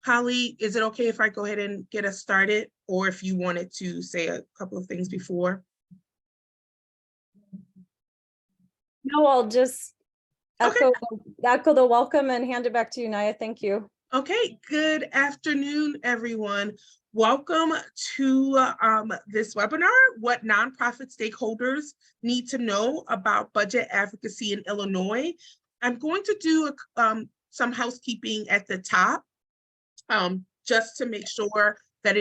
Holly, is it okay if I go ahead and get us started, or if you wanted to say a couple of things before? No, I'll just echo the welcome and hand it back to you, Naya. Thank you. Okay, good afternoon, everyone. Welcome to this webinar, What Nonprofit Stakeholders Need to Know About Budget Advocacy in Illinois. I'm going to do some housekeeping at the top, just to make sure that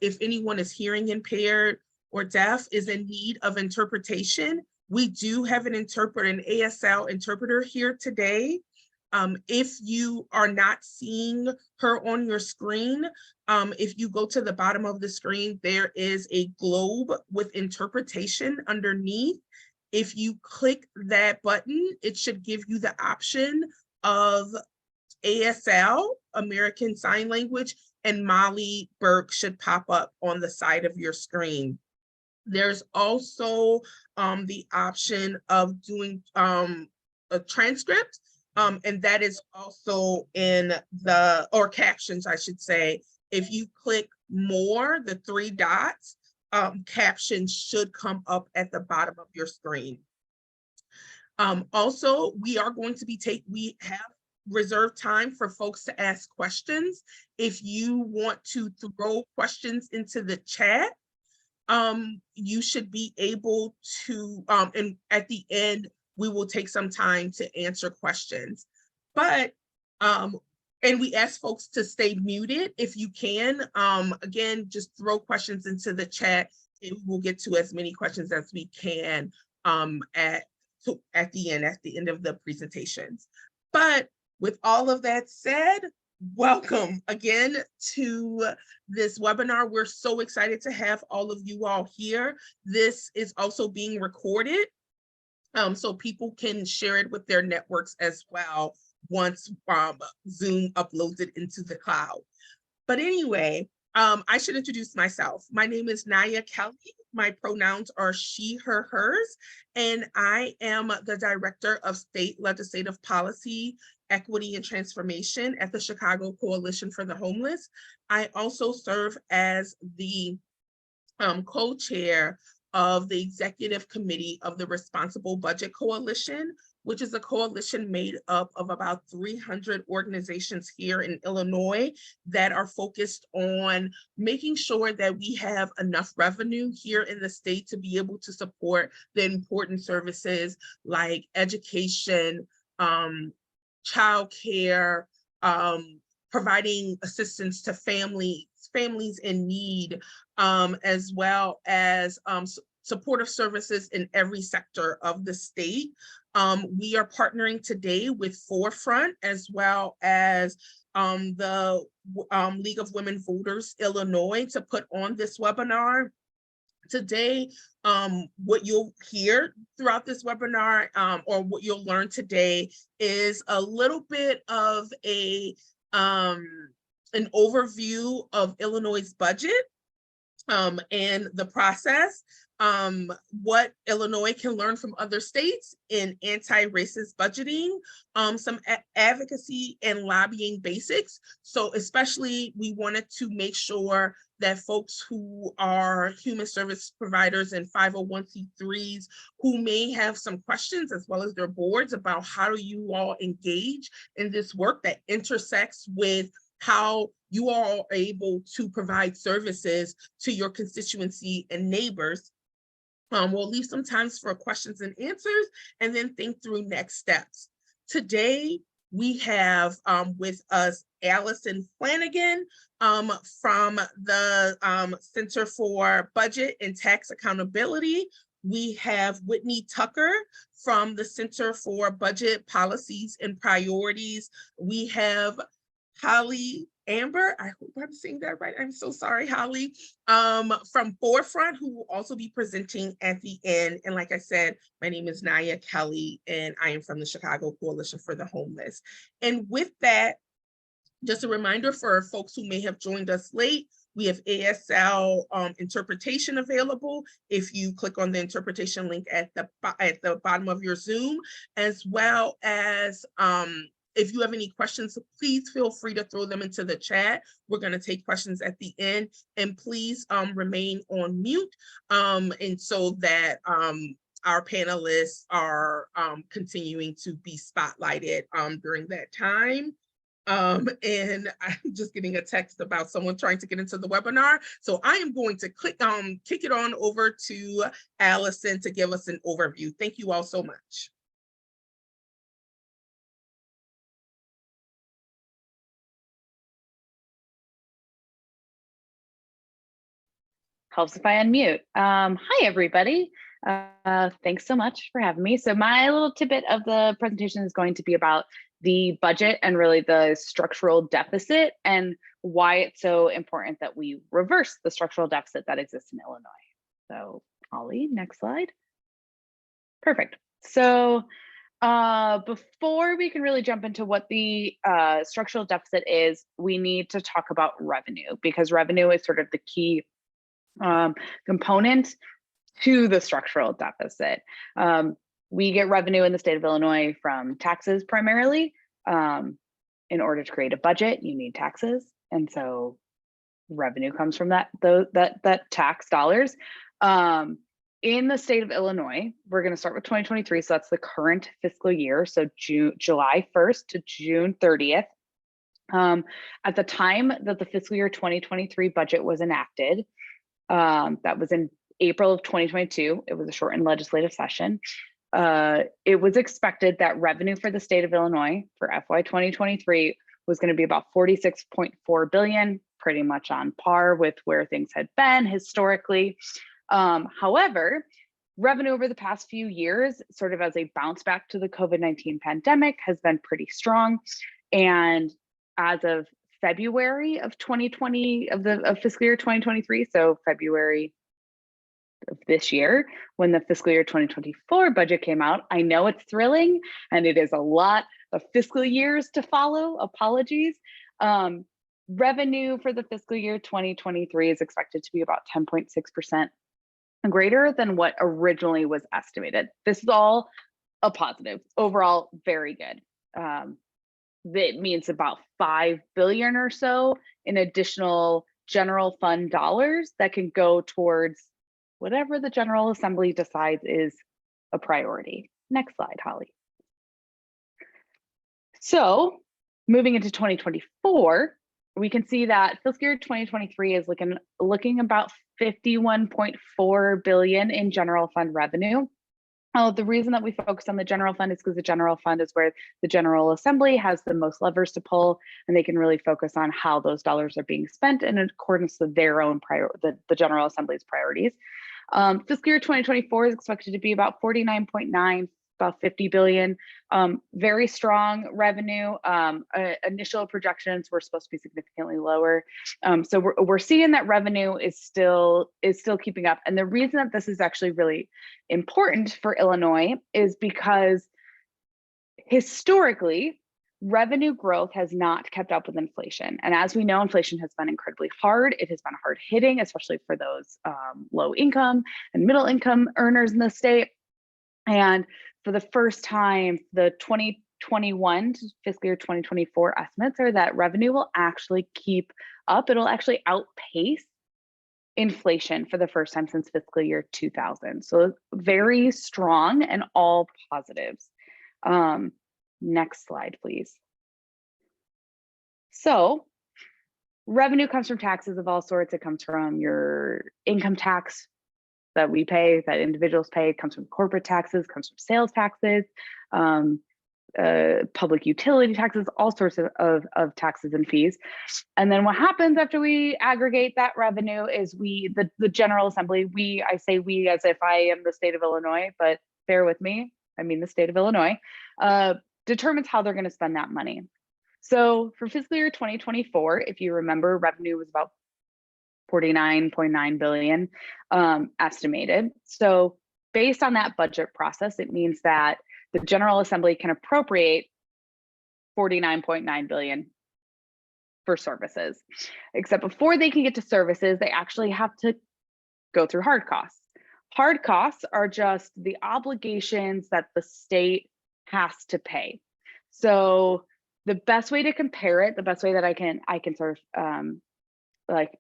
if anyone is hearing impaired or deaf, is in need of interpretation. We do have an ASL interpreter here today. If you are not seeing her on your screen, if you go to the bottom of the screen, there is a globe with interpretation underneath. If you click that button, it should give you the option of ASL, American Sign Language, and Molly Burke should pop up on the side of your screen. There's also the option of doing a transcript, and that is also in or captions, I should say. If you click more, the 3 dots, captions should come up at the bottom of your screen. Also, we are going to we have reserved time for folks to ask questions. If you want to throw questions into the chat, you should be able to, and at the end, we will take some time to answer questions. But, and we ask folks to stay muted if you can. Again, just throw questions into the chat and we'll get to as many questions as we can at the end of the presentations. But with all of that said, welcome again to this webinar. We're so excited to have all of you all here. This is also being recorded, so people can share it with their networks as well once Zoom uploads it into the cloud. But anyway, I should introduce myself. My name is Naya Kelly. My pronouns are she, her, hers, and I am the Director of State Legislative Policy, Equity, and Transformation at the Chicago Coalition for the Homeless. I also serve as the co-chair of the Executive Committee of the Responsible Budget Coalition, which is a coalition made up of about 300 organizations here in Illinois that are focused on making sure that we have enough revenue here in the state to be able to support the important services like education, childcare, providing assistance to families in need, as well as supportive services in every sector of the state. We are partnering today with Forefront, as well as the League of Women Voters Illinois, to put on this webinar. Today, what you'll hear throughout this webinar, or what you'll learn today, is a little bit of an overview of Illinois' budget and the process, what Illinois can learn from other states in anti-racist budgeting, some advocacy and lobbying basics. So especially we wanted to make sure that folks who are human service providers and 501c3s who may have some questions, as well as their boards, about how do you all engage in this work that intersects with how you all are able to provide services to your constituency and neighbors. We'll leave some time for questions and answers, and then think through next steps. Today, we have with us Allison Flanagan from the Center for Budget and Tax Accountability. We have Whitney Tucker from the Center for Budget Policies and Priorities. We have Holly Amber, I hope I'm saying that right. I'm so sorry, Holly, from Forefront, who will also be presenting at the end. And like I said, my name is Naya Kelly, and I am from the Chicago Coalition for the Homeless. And with that, just a reminder for folks who may have joined us late, We have ASL interpretation available if you click on the interpretation link at the bottom of your Zoom, as well as if you have any questions, please feel free to throw them into the chat. We're going to take questions at the end, and please remain on mute, and so that our panelists are continuing to be spotlighted during that time. And I'm just getting a text about someone trying to get into the webinar. So I am going to kick it on over to Allison to give us an overview. Thank you all so much. Helps if I unmute. Hi, everybody. Thanks so much for having me. So my little tidbit of the presentation is going to be about the budget and really the structural deficit and why it's so important that we reverse the structural deficit that exists in Illinois. So Ollie, next slide. Perfect. So before we can really jump into what the structural deficit is, we need to talk about revenue, because revenue is sort of the key component to the structural deficit. We get revenue in the state of Illinois from taxes primarily. In order to create a budget, you need taxes. And so revenue comes from that tax dollars. In the state of Illinois, we're going to start with 2023. So that's the current fiscal year. So July 1st to June 30th. At the time that the fiscal year 2023 budget was enacted, that was in April of 2022. It was a shortened legislative session. It was expected that revenue for the state of Illinois for FY 2023 was going to be about 46.4 billion, pretty much on par with where things had been historically. However, revenue over the past few years, sort of as a bounce back to the COVID-19 pandemic, has been pretty strong. And as of February of 2020, of fiscal year 2023, so February of this year, when the fiscal year 2024 budget came out, I know it's thrilling and it is a lot of fiscal years to follow, apologies. Revenue for the fiscal year 2023 is expected to be about 10.6% greater than what originally was estimated. This is all a positive, overall very good. That means about 5 billion or so in additional general fund dollars that can go towards whatever the General Assembly decides is a priority. Next slide, Holly. So moving into 2024, we can see that fiscal year 2023 is looking about 51.4 billion in general fund revenue. The reason that we focus on the general fund is because the general fund is where the General Assembly has the most levers to pull, and they can really focus on how those dollars are being spent in accordance with their own the General Assembly's priorities. Fiscal year 2024 is expected to be about 49.9, about 50 billion. Very strong revenue. Initial projections were supposed to be significantly lower. So we're seeing that revenue is still keeping up. And the reason that this is actually really important for Illinois is because historically, revenue growth has not kept up with inflation. And as we know, inflation has been incredibly hard. It has been hard hitting, especially for those low income and middle income earners in the state. And for the first time, the 2021 to fiscal year 2024 estimates are that revenue will actually keep up. It'll actually outpace inflation for the first time since fiscal year 2000. So very strong and all positives. Next slide, please. So revenue comes from taxes of all sorts. It comes from your income tax that we pay, that individuals pay. It comes from corporate taxes, comes from sales taxes, public utility taxes, all sorts of taxes and fees. And then what happens after we aggregate that revenue is the General Assembly, I say we as if I am the state of Illinois, but bear with me, I mean the state of Illinois, determines how they're going to spend that money. So for fiscal year 2024, if you remember, revenue was about 49.9 billion estimated. So based on that budget process, it means that the General Assembly can appropriate 49.9 billion for services, except before they can get to services, they actually have to go through hard costs. Hard costs are just the obligations that the state has to pay. So the best way to compare it, the best way that I can sort of like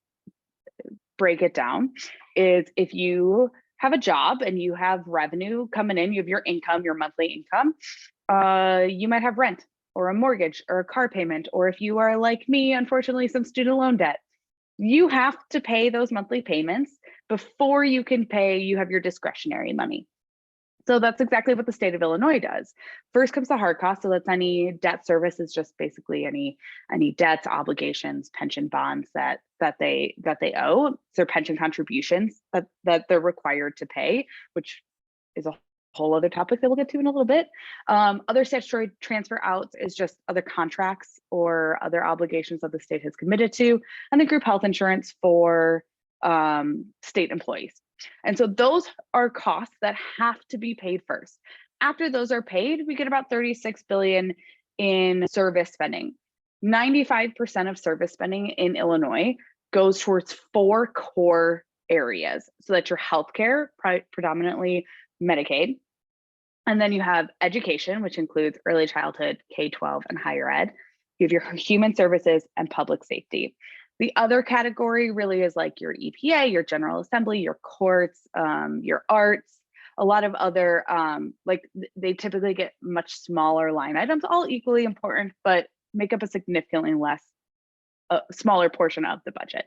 break it down is if you have a job and you have revenue coming in, you have your income, your monthly income, you might have rent or a mortgage or a car payment, or if you are like me, unfortunately, some student loan debt. You have to pay those monthly payments before you can pay, you have your discretionary money. So that's exactly what the state of Illinois does. First comes the hard cost. So that's any debt service, is just basically any debts, obligations, pension bonds that they owe. It's their pension contributions that they're required to pay, which is a whole other topic that we'll get to in a little bit. Other statutory transfer outs is just other contracts or other obligations that the state has committed to, and the group health insurance for state employees. And so those are costs that have to be paid first. After those are paid, we get about $36 billion in service spending. 95% of service spending in Illinois goes towards 4 core areas. So that's your healthcare, predominantly Medicaid. And then you have education, which includes early childhood, K-12, and higher ed. You have your human services and public safety. The other category really is like your EPA, your General Assembly, your courts, your arts, a lot of other, like they typically get much smaller line items, all equally important, but make up a significantly smaller portion of the budget.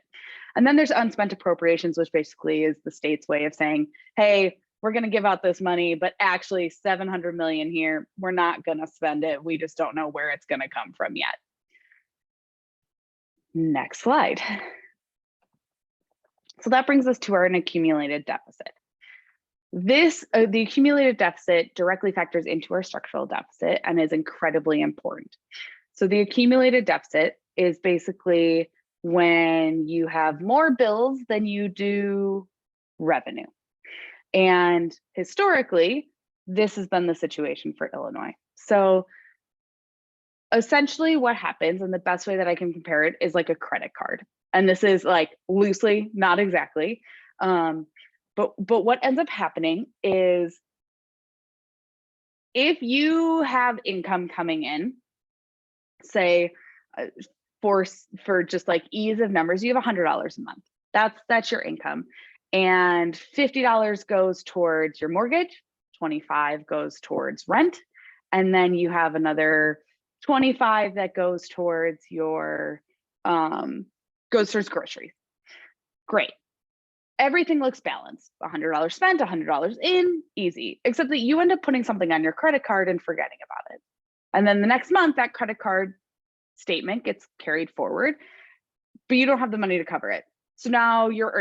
And then there's unspent appropriations, which basically is the state's way of saying, hey, we're going to give out this money, but actually 700 million here, we're not going to spend it. We just don't know where it's going to come from yet. Next slide. So that brings us to an accumulated deficit. The accumulated deficit directly factors into our structural deficit and is incredibly important. So the accumulated deficit is basically when you have more bills than you do revenue. And historically, this has been the situation for Illinois. So essentially what happens, and the best way that I can compare it is like a credit card. And this is like loosely, not exactly. But what ends up happening is if you have income coming in, say for just like ease of numbers, you have $100 a month. That's your income. And $50 goes towards your mortgage, 25 goes towards rent, and then you have another 25 that goes towards your groceries. Great. Everything looks balanced. $100 spent, $100 in, easy, except that you end up putting something on your credit card and forgetting about it. And then the next month, that credit card statement gets carried forward, but you don't have the money to cover it. So now you're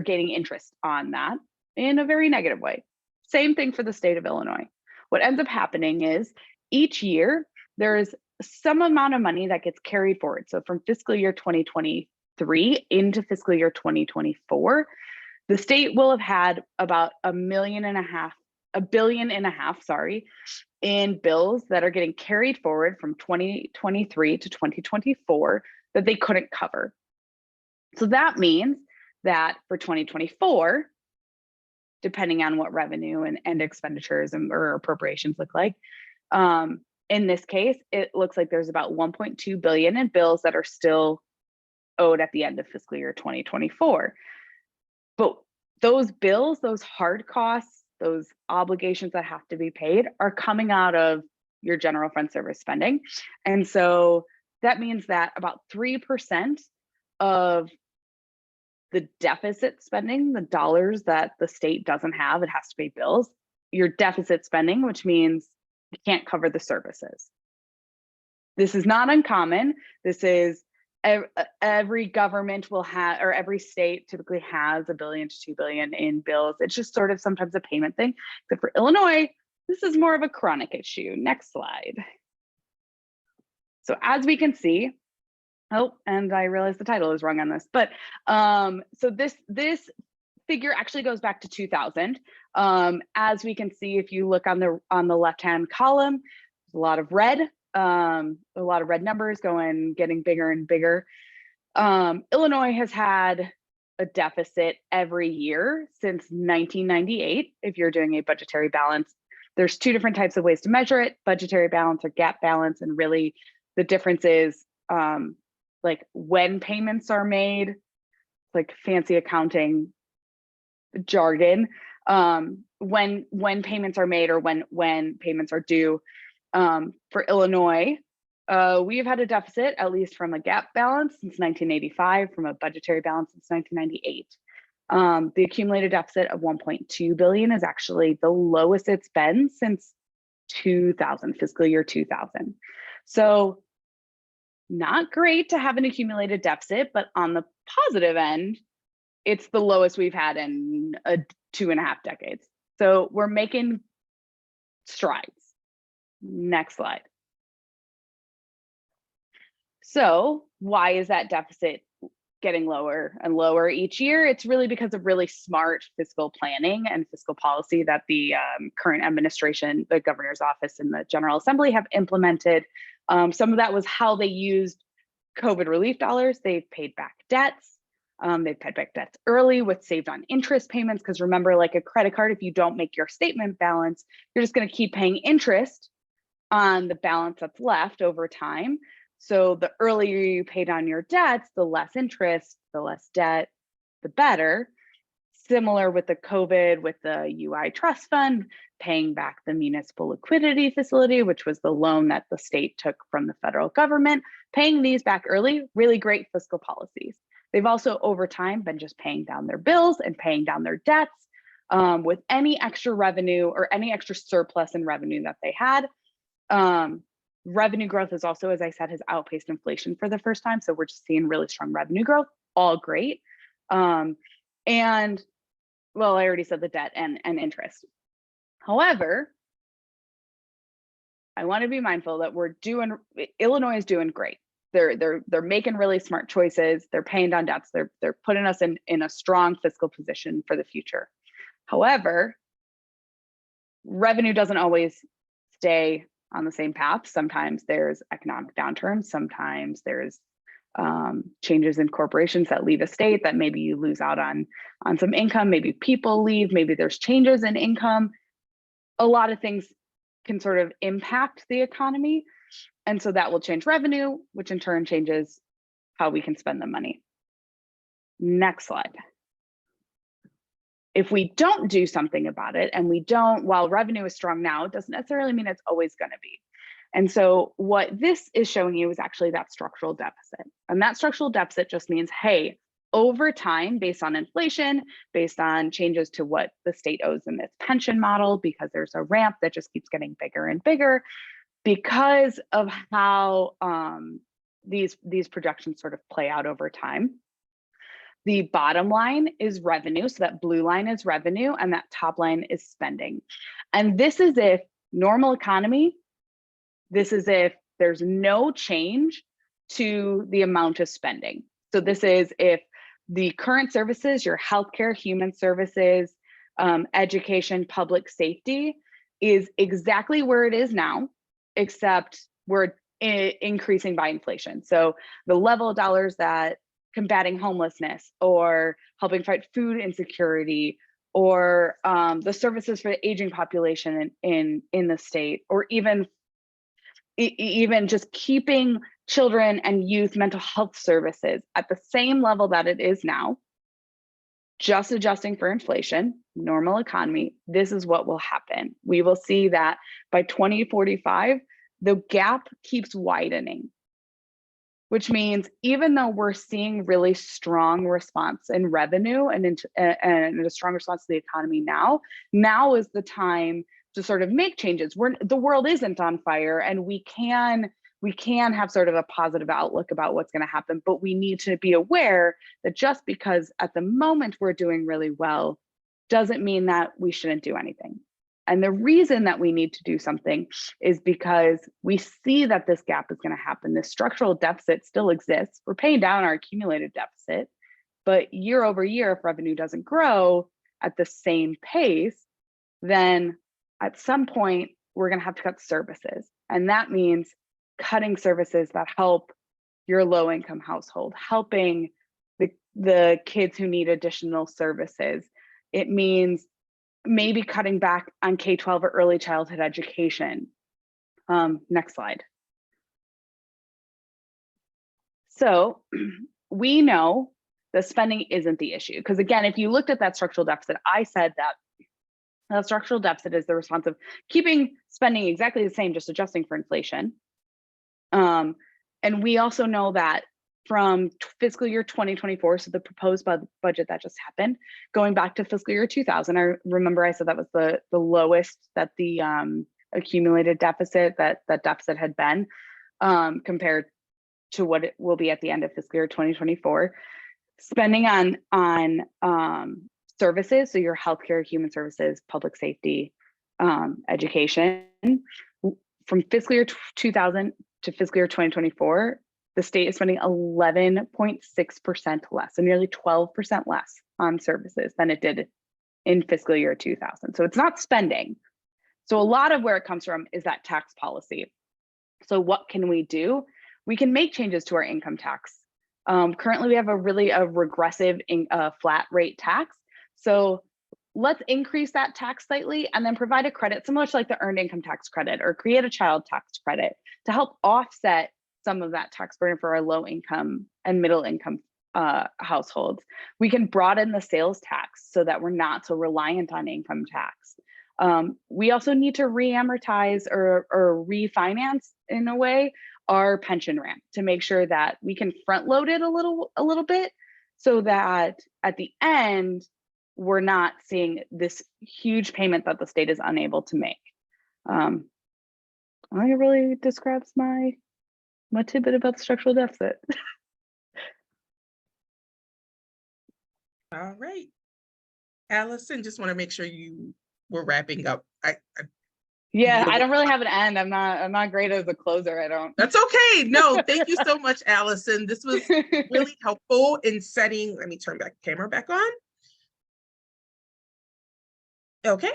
gaining interest on that in a very negative way. Same thing for the state of Illinois. What ends up happening is each year there is some amount of money that gets carried forward. So from fiscal year 2023 into fiscal year 2024, the state will have had about $1.5 billion in bills that are getting carried forward from 2023 to 2024 that they couldn't cover. So that means that for 2024, depending on what revenue and expenditures or appropriations look like, in this case, it looks like there's about $1.2 billion in bills that are still owed at the end of fiscal year 2024. But those bills, those hard costs, those obligations that have to be paid are coming out of your general fund service spending. And so that means that about 3% of the deficit spending, the dollars that the state doesn't have, it has to pay bills, your deficit spending, which means you can't cover the services. This is not uncommon. This is every government will have, or every state typically has $1 billion to $2 billion in bills. It's just sort of sometimes a payment thing. Except for Illinois, this is more of a chronic issue. Next slide. So as we can see, oh, and I realize the title is wrong on this, but so this figure actually goes back to 2000. As we can see, if you look on the left-hand column, there's a lot of red. a lot of red numbers getting bigger and bigger. Illinois has had a deficit every year since 1998. If you're doing a budgetary balance, there's two different types of ways to measure it: budgetary balance or gap balance. And really the difference is like when payments are made, like fancy accounting jargon, when payments are made or when payments are due. For Illinois, we've had a deficit, at least from a gap balance, since 1985, from a budgetary balance since 1998. The accumulated deficit of 1.2 billion is actually the lowest it's been since 2000, fiscal year 2000. So not great to have an accumulated deficit, but on the positive end, it's the lowest we've had in 2.5 decades. So we're making strides. Next slide. So why is that deficit getting lower and lower each year? It's really because of really smart fiscal planning and fiscal policy that the current administration, the governor's office and the General Assembly have implemented. Some of that was how they used COVID relief dollars. They've paid back debts. They've paid back debts early with saved on interest payments, because remember, like a credit card, if you don't make your statement balance, you're just going to keep paying interest on the balance that's left over time. So the earlier you pay down your debts, the less interest, the less debt, the better. Similar with the COVID, with the UI trust fund, paying back the municipal liquidity facility, which was the loan that the state took from the federal government, paying these back early, really great fiscal policies. They've also over time been just paying down their bills and paying down their debts with any extra revenue or any extra surplus in revenue that they had. Revenue growth is also, as I said, has outpaced inflation for the first time. So we're just seeing really strong revenue growth, all great. And well, I already said the debt and interest. However, I want to be mindful that Illinois is doing great. They're making really smart choices. They're paying down debts. They're putting us in a strong fiscal position for the future. However, revenue doesn't always stay on the same path. Sometimes there's economic downturn. Sometimes there's changes in corporations that leave a state that maybe you lose out on some income. Maybe people leave. Maybe there's changes in income. A lot of things can sort of impact the economy. And so that will change revenue, which in turn changes how we can spend the money. Next slide. If we don't do something about it, and while revenue is strong now, it doesn't necessarily mean it's always going to be. And so what this is showing you is actually that structural deficit. And that structural deficit just means, hey, over time, based on inflation, based on changes to what the state owes in its pension model, because there's a ramp that just keeps getting bigger and bigger, because of how these projections sort of play out over time. The bottom line is revenue. So that blue line is revenue and that top line is spending. And this is if normal economy, this is if there's no change to the amount of spending. So this is if the current services, your healthcare, human services, education, public safety is exactly where it is now, except we're increasing by inflation. So the level of dollars that combating homelessness or helping fight food insecurity or the services for the aging population in the state, or even just keeping children and youth mental health services at the same level that it is now, just adjusting for inflation, normal economy, this is what will happen. We will see that by 2045, the gap keeps widening, which means even though we're seeing really strong response in revenue and a strong response to the economy now is the time to sort of make changes. The world isn't on fire, and we can have sort of a positive outlook about what's going to happen, but we need to be aware that just because at the moment we're doing really well doesn't mean that we shouldn't do anything. And the reason that we need to do something is because we see that this gap is going to happen. This structural deficit still exists. We're paying down our accumulated deficit, but year over year, if revenue doesn't grow at the same pace, then at some point we're going to have to cut services. And that means cutting services that help your low-income household, helping the kids who need additional services. It means maybe cutting back on K-12 or early childhood education. Next slide. So we know the spending isn't the issue, because again, if you looked at that structural deficit, I said that the structural deficit is the response of keeping spending exactly the same, just adjusting for inflation. And we also know that from fiscal year 2024, so the proposed budget that just happened, going back to fiscal year 2000, I remember I said that was the lowest that the accumulated deficit, that deficit had been, compared to what it will be at the end of fiscal year 2024. Spending on services, so your healthcare, human services, public safety, education, from fiscal year 2000 to fiscal year 2024, the state is spending 11.6% less, so nearly 12% less on services than it did in fiscal year 2000. So it's not spending. So a lot of where it comes from is that tax policy. So what can we do? We can make changes to our income tax. Currently, we have a regressive flat rate tax. So let's increase that tax slightly and then provide a credit similar to like the earned income tax credit, or create a child tax credit to help offset some of that tax burden for our low income and middle income households. We can broaden the sales tax so that we're not so reliant on income tax. We also need to re-amortize or refinance, in a way, our pension ramp to make sure that we can front load it a little bit, so that at the end we're not seeing this huge payment that the state is unable to make. I think it really describes my tidbit about the structural deficit. All right. Allison, just want to make sure you were wrapping up. Yeah, I don't really have an end. I'm not great as a closer. I don't. That's okay. No, thank you so much, Allison. This was really helpful in setting. Let me turn the camera back on. Okay.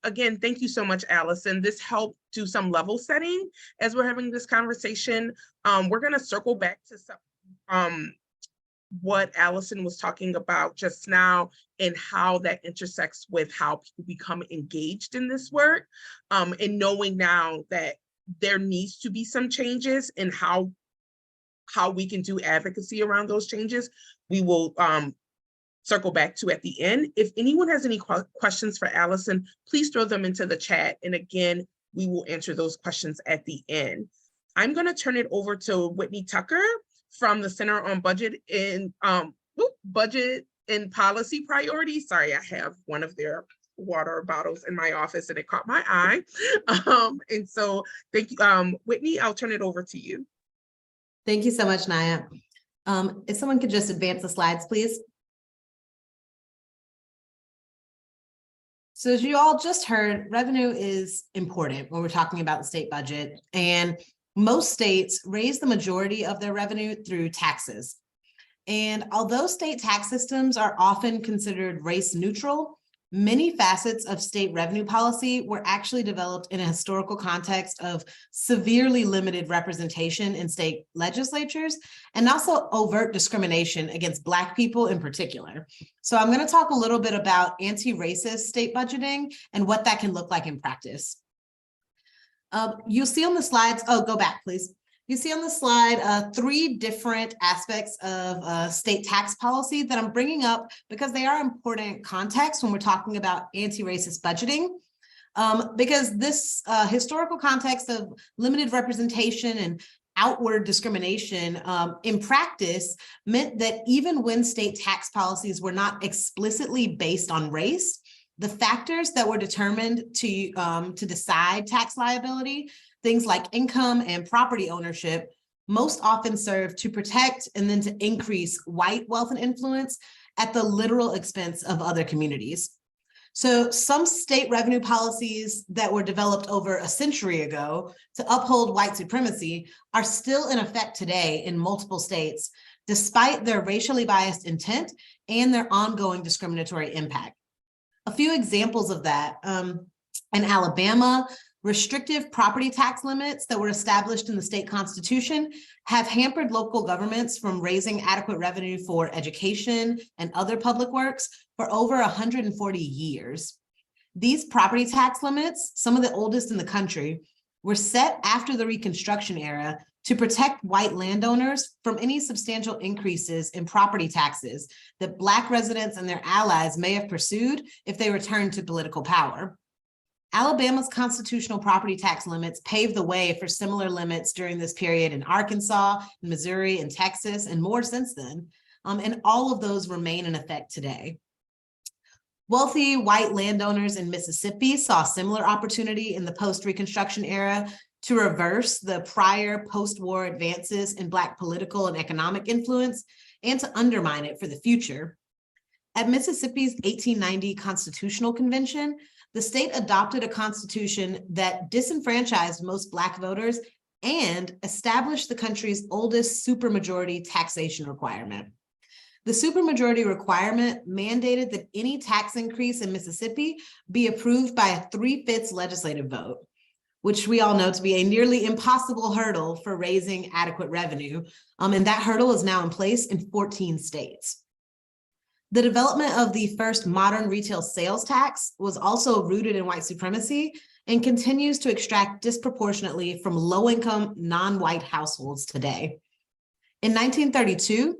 Again, thank you so much, Allison. This helped do some level setting as we're having this conversation. We're going to circle back to some what Allison was talking about just now, and how that intersects with how people become engaged in this work, and knowing now that there needs to be some changes in how we can do advocacy around those changes. We will circle back to at the end. If anyone has any questions for Allison, please throw them into the chat, and again, we will answer those questions at the end. I'm going to turn it over to Whitney Tucker from the Center on Budget and Policy Priorities. Sorry, I have one of their water bottles in my office and it caught my eye. And so thank you, Whitney, I'll turn it over to you. Thank you so much, Naya. If someone could just advance the slides, please. So as you all just heard, revenue is important when we're talking about the state budget, and most states raise the majority of their revenue through taxes. And although state tax systems are often considered race neutral, many facets of state revenue policy were actually developed in a historical context of severely limited representation in state legislatures, and also overt discrimination against Black people in particular. So I'm going to talk a little bit about anti-racist state budgeting and what that can look like in practice. You'll see on the slides, go back, please. You see on the slide 3 different aspects of state tax policy that I'm bringing up because they are important context when we're talking about anti-racist budgeting. Because this historical context of limited representation and outward discrimination in practice meant that even when state tax policies were not explicitly based on race, the factors that were determined to decide tax liability, things like income and property ownership, most often serve to protect and then to increase white wealth and influence at the literal expense of other communities. So some state revenue policies that were developed over a century ago to uphold white supremacy are still in effect today in multiple states, despite their racially biased intent and their ongoing discriminatory impact. A few examples of that, in Alabama, Restrictive property tax limits that were established in the state constitution have hampered local governments from raising adequate revenue for education and other public works for over 140 years. These property tax limits, some of the oldest in the country, were set after the Reconstruction era to protect white landowners from any substantial increases in property taxes that Black residents and their allies may have pursued if they returned to political power. Alabama's constitutional property tax limits paved the way for similar limits during this period in Arkansas, Missouri, and Texas, and more since then. And all of those remain in effect today. Wealthy white landowners in Mississippi saw similar opportunity in the post-Reconstruction era to reverse the prior post-war advances in Black political and economic influence and to undermine it for the future. At Mississippi's 1890 Constitutional Convention, the state adopted a constitution that disenfranchised most Black voters and established the country's oldest supermajority taxation requirement. The supermajority requirement mandated that any tax increase in Mississippi be approved by a 3/5 legislative vote, which we all know to be a nearly impossible hurdle for raising adequate revenue. And that hurdle is now in place in 14 states. The development of the first modern retail sales tax was also rooted in white supremacy and continues to extract disproportionately from low-income, non-white households today. In 1932,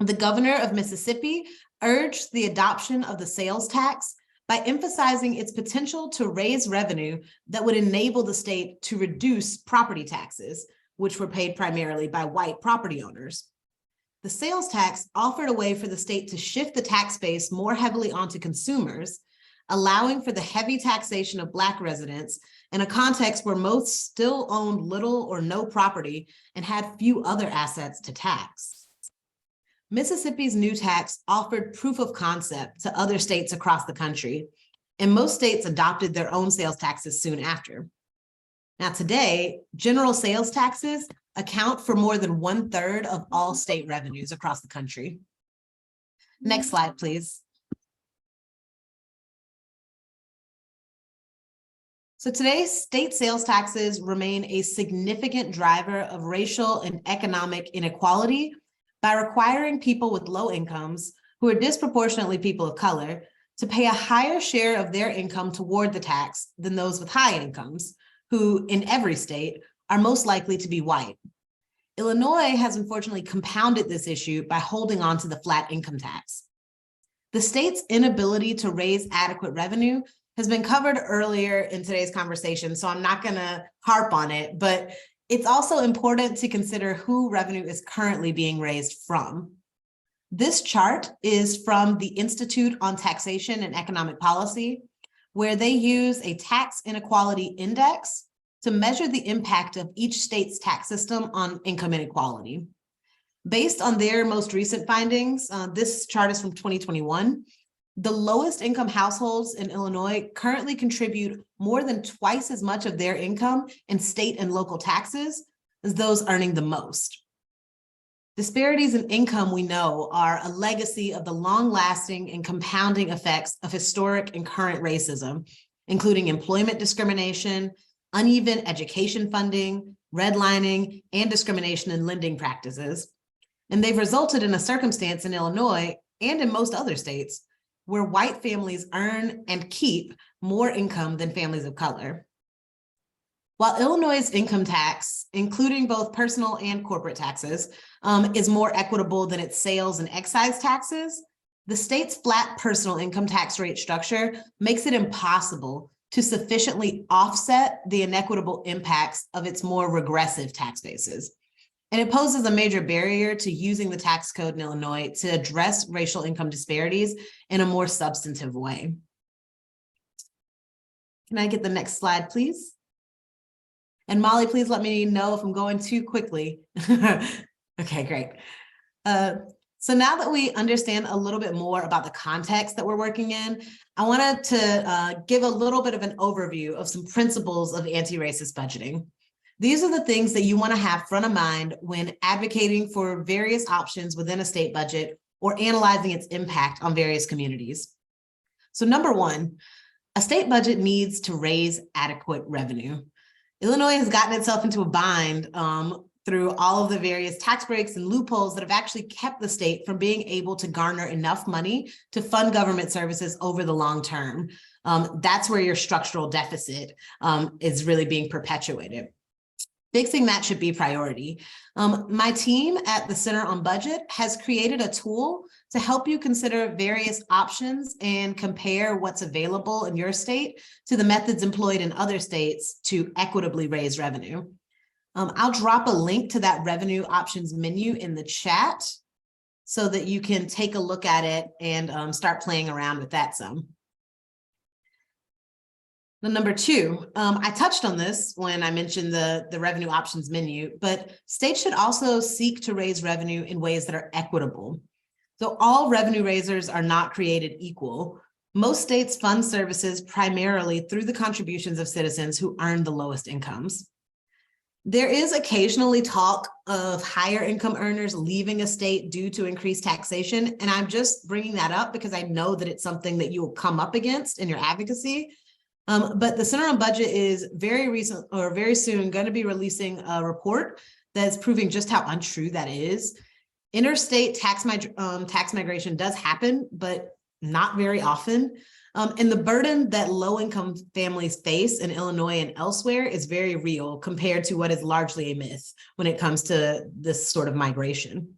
the governor of Mississippi urged the adoption of the sales tax by emphasizing its potential to raise revenue that would enable the state to reduce property taxes, which were paid primarily by white property owners. The sales tax offered a way for the state to shift the tax base more heavily onto consumers, allowing for the heavy taxation of Black residents in a context where most still owned little or no property and had few other assets to tax. Mississippi's new tax offered proof of concept to other states across the country, and most states adopted their own sales taxes soon after. Now today, general sales taxes account for more than 1/3 of all state revenues across the country. Next slide, please. So today, state sales taxes remain a significant driver of racial and economic inequality by requiring people with low incomes, who are disproportionately people of color, to pay a higher share of their income toward the tax than those with high incomes, who in every state are most likely to be white. Illinois has unfortunately compounded this issue by holding on to the flat income tax. The state's inability to raise adequate revenue has been covered earlier in today's conversation, so I'm not going to harp on it, but it's also important to consider who revenue is currently being raised from. This chart is from the Institute on Taxation and Economic Policy, where they use a tax inequality index to measure the impact of each state's tax system on income inequality. Based on their most recent findings, this chart is from 2021, the lowest income households in Illinois currently contribute more than twice as much of their income in state and local taxes as those earning the most. Disparities in income, we know, are a legacy of the long-lasting and compounding effects of historic and current racism, including employment discrimination, uneven education funding, redlining, and discrimination in lending practices. And they've resulted in a circumstance in Illinois and in most other states where white families earn and keep more income than families of color. While Illinois' income tax, including both personal and corporate taxes, is more equitable than its sales and excise taxes, the state's flat personal income tax rate structure makes it impossible to sufficiently offset the inequitable impacts of its more regressive tax bases. And it poses a major barrier to using the tax code in Illinois to address racial income disparities in a more substantive way. Can I get the next slide, please? And Molly, please let me know if I'm going too quickly. Okay, great. So now that we understand a little bit more about the context that we're working in, I wanted to give a little bit of an overview of some principles of anti-racist budgeting. These are the things that you want to have front of mind when advocating for various options within a state budget or analyzing its impact on various communities. So number one, A state budget needs to raise adequate revenue. Illinois has gotten itself into a bind through all of the various tax breaks and loopholes that have actually kept the state from being able to garner enough money to fund government services over the long term. That's where your structural deficit is really being perpetuated. Fixing that should be priority. My team at the Center on Budget has created a tool to help you consider various options and compare what's available in your state to the methods employed in other states to equitably raise revenue. I'll drop a link to that revenue options menu in the chat so that you can take a look at it and start playing around with that some. The number two, I touched on this when I mentioned the revenue options menu, but states should also seek to raise revenue in ways that are equitable. So all revenue raisers are not created equal. Most states fund services primarily through the contributions of citizens who earn the lowest incomes. There is occasionally talk of higher income earners leaving a state due to increased taxation, and I'm just bringing that up because I know that it's something that you will come up against in your advocacy. But the Center on Budget is very soon going to be releasing a report that's proving just how untrue that is. Interstate tax migration does happen, but not very often. And the burden that low-income families face in Illinois and elsewhere is very real compared to what is largely a myth when it comes to this sort of migration.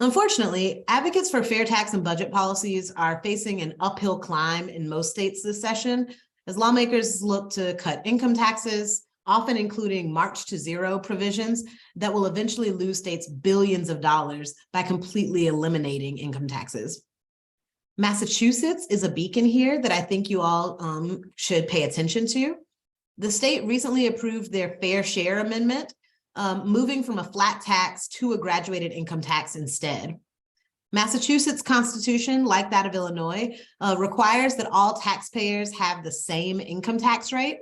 Unfortunately, advocates for fair tax and budget policies are facing an uphill climb in most states this session as lawmakers look to cut income taxes, often including March to zero provisions that will eventually lose states billions of dollars by completely eliminating income taxes. Massachusetts is a beacon here that I think you all should pay attention to. The state recently approved their fair share amendment, moving from a flat tax to a graduated income tax instead. Massachusetts' constitution, like that of Illinois, requires that all taxpayers have the same income tax rate.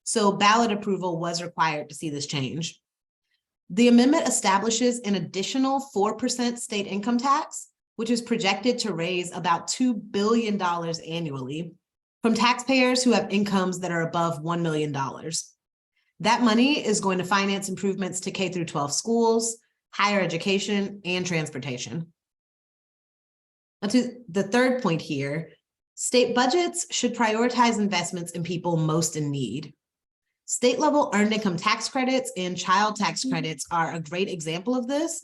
So ballot approval was required to see this change. The amendment establishes an additional 4% state income tax, which is projected to raise about $2 billion annually from taxpayers who have incomes that are above $1 million. That money is going to finance improvements to K through 12 schools, higher education, and transportation. Now to the third point here, state budgets should prioritize investments in people most in need. State level earned income tax credits and child tax credits are a great example of this,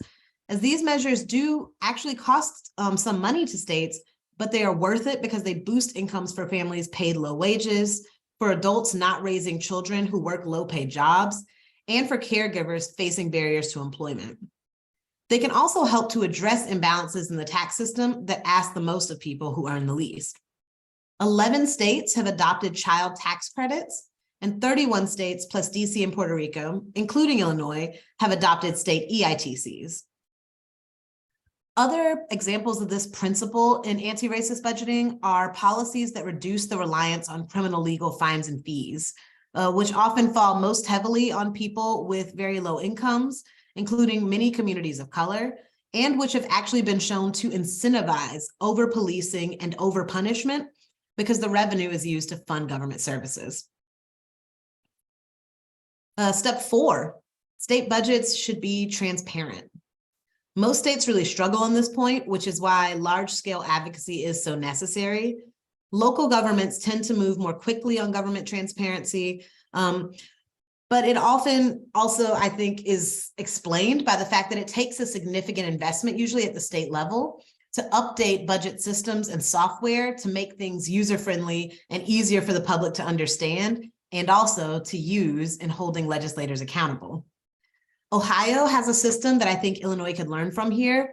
as these measures do actually cost some money to states, but they are worth it because they boost incomes for families paid low wages, for adults not raising children who work low-paid jobs, and for caregivers facing barriers to employment. They can also help to address imbalances in the tax system that ask the most of people who earn the least. 11 states have adopted child tax credits, and 31 states plus DC and Puerto Rico, including Illinois, have adopted state EITCs. Other examples of this principle in anti-racist budgeting are policies that reduce the reliance on criminal legal fines and fees, which often fall most heavily on people with very low incomes, including many communities of color, and which have actually been shown to incentivize over-policing and over-punishment because the revenue is used to fund government services. Step 4, state budgets should be transparent. Most states really struggle on this point, which is why large-scale advocacy is so necessary. Local governments tend to move more quickly on government transparency, but it often also, I think, is explained by the fact that it takes a significant investment, usually at the state level, to update budget systems and software to make things user-friendly and easier for the public to understand, and also to use in holding legislators accountable. Ohio has a system that I think Illinois could learn from here.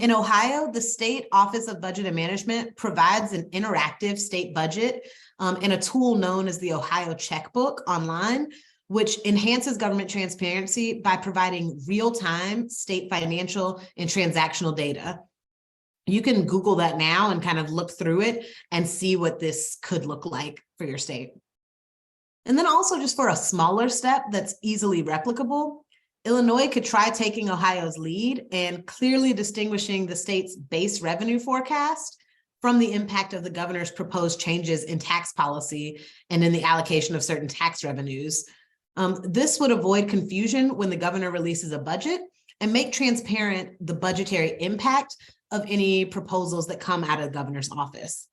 In Ohio, the State Office of Budget and Management provides an interactive state budget and a tool known as the Ohio Checkbook online, which enhances government transparency by providing real-time state financial and transactional data. You can Google that now and kind of look through it and see what this could look like for your state. And then also, just for a smaller step that's easily replicable, Illinois could try taking Ohio's lead and clearly distinguishing the state's base revenue forecast from the impact of the governor's proposed changes in tax policy and in the allocation of certain tax revenues. This would avoid confusion when the governor releases a budget and make transparent the budgetary impact of any proposals that come out of the governor's office.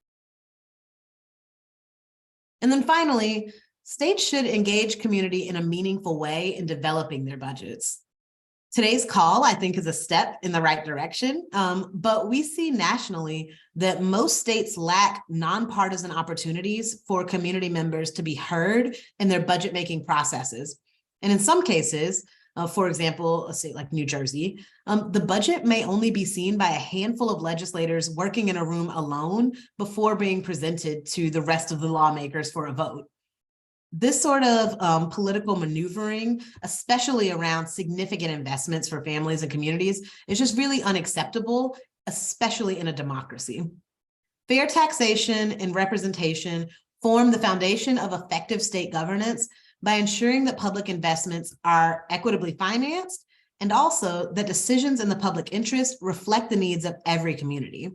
And then finally, states should engage community in a meaningful way in developing their budgets. Today's call, I think, is a step in the right direction, but we see nationally that most states lack nonpartisan opportunities for community members to be heard in their budget-making processes. And in some cases, for example, a state like New Jersey, the budget may only be seen by a handful of legislators working in a room alone before being presented to the rest of the lawmakers for a vote. This sort of political maneuvering, especially around significant investments for families and communities, is just really unacceptable, especially in a democracy. Fair taxation and representation form the foundation of effective state governance by ensuring that public investments are equitably financed and also that decisions in the public interest reflect the needs of every community.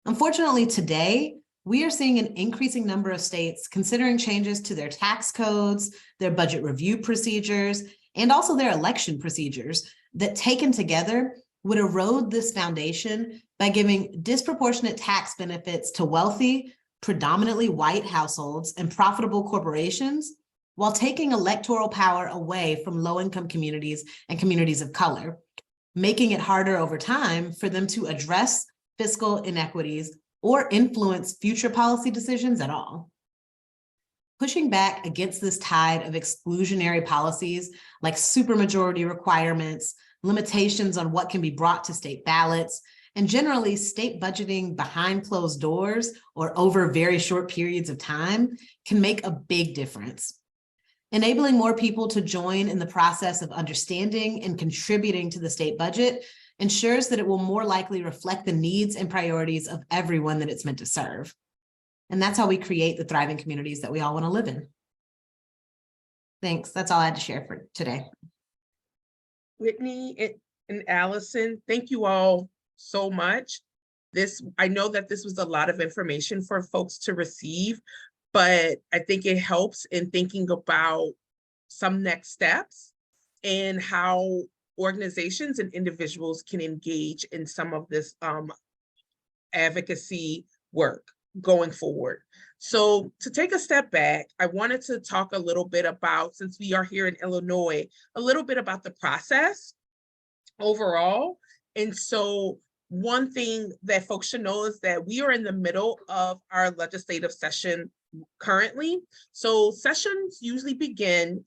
Unfortunately, today, we are seeing an increasing number of states considering changes to their tax codes, their budget review procedures, and also their election procedures that taken together would erode this foundation by giving disproportionate tax benefits to wealthy, predominantly white households and profitable corporations, while taking electoral power away from low-income communities and communities of color, making it harder over time for them to address fiscal inequities or influence future policy decisions at all. Pushing back against this tide of exclusionary policies like supermajority requirements, limitations on what can be brought to state ballots, and generally state budgeting behind closed doors or over very short periods of time can make a big difference. Enabling more people to join in the process of understanding and contributing to the state budget ensures that it will more likely reflect the needs and priorities of everyone that it's meant to serve. And that's how we create the thriving communities that we all want to live in. Thanks. That's all I had to share for today. Whitney and Allison, thank you all so much. I know that this was a lot of information for folks to receive, but I think it helps in thinking about some next steps and how organizations and individuals can engage in some of this advocacy work going forward. So to take a step back, I wanted to talk a little bit about, since we are here in Illinois, a little bit about the process overall. And so one thing that folks should know is that we are in the middle of our legislative session currently. So sessions usually begin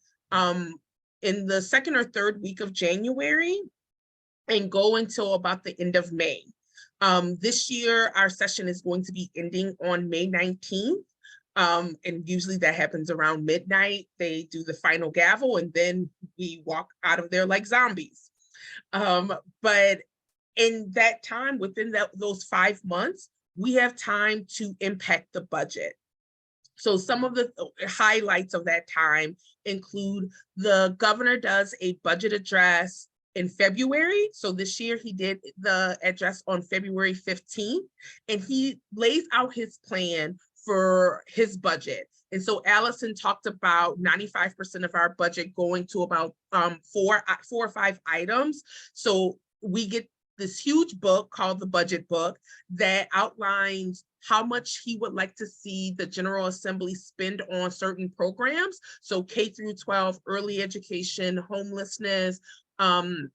in the second or third week of January and go until about the end of May. This year, our session is going to be ending on May 19th. And usually that happens around midnight. They do the final gavel and then we walk out of there like zombies. But in that time, within those 5 months, we have time to impact the budget. So some of the highlights of that time include the governor does a budget address in February. So this year he did the address on February 15th, and he lays out his plan for his budget. And so Allison talked about 95% of our budget going to about 4 or 5 items. So we get this huge book called the budget book that outlines how much he would like to see the General Assembly spend on certain programs. So K through 12, early education, homelessness, healthcare,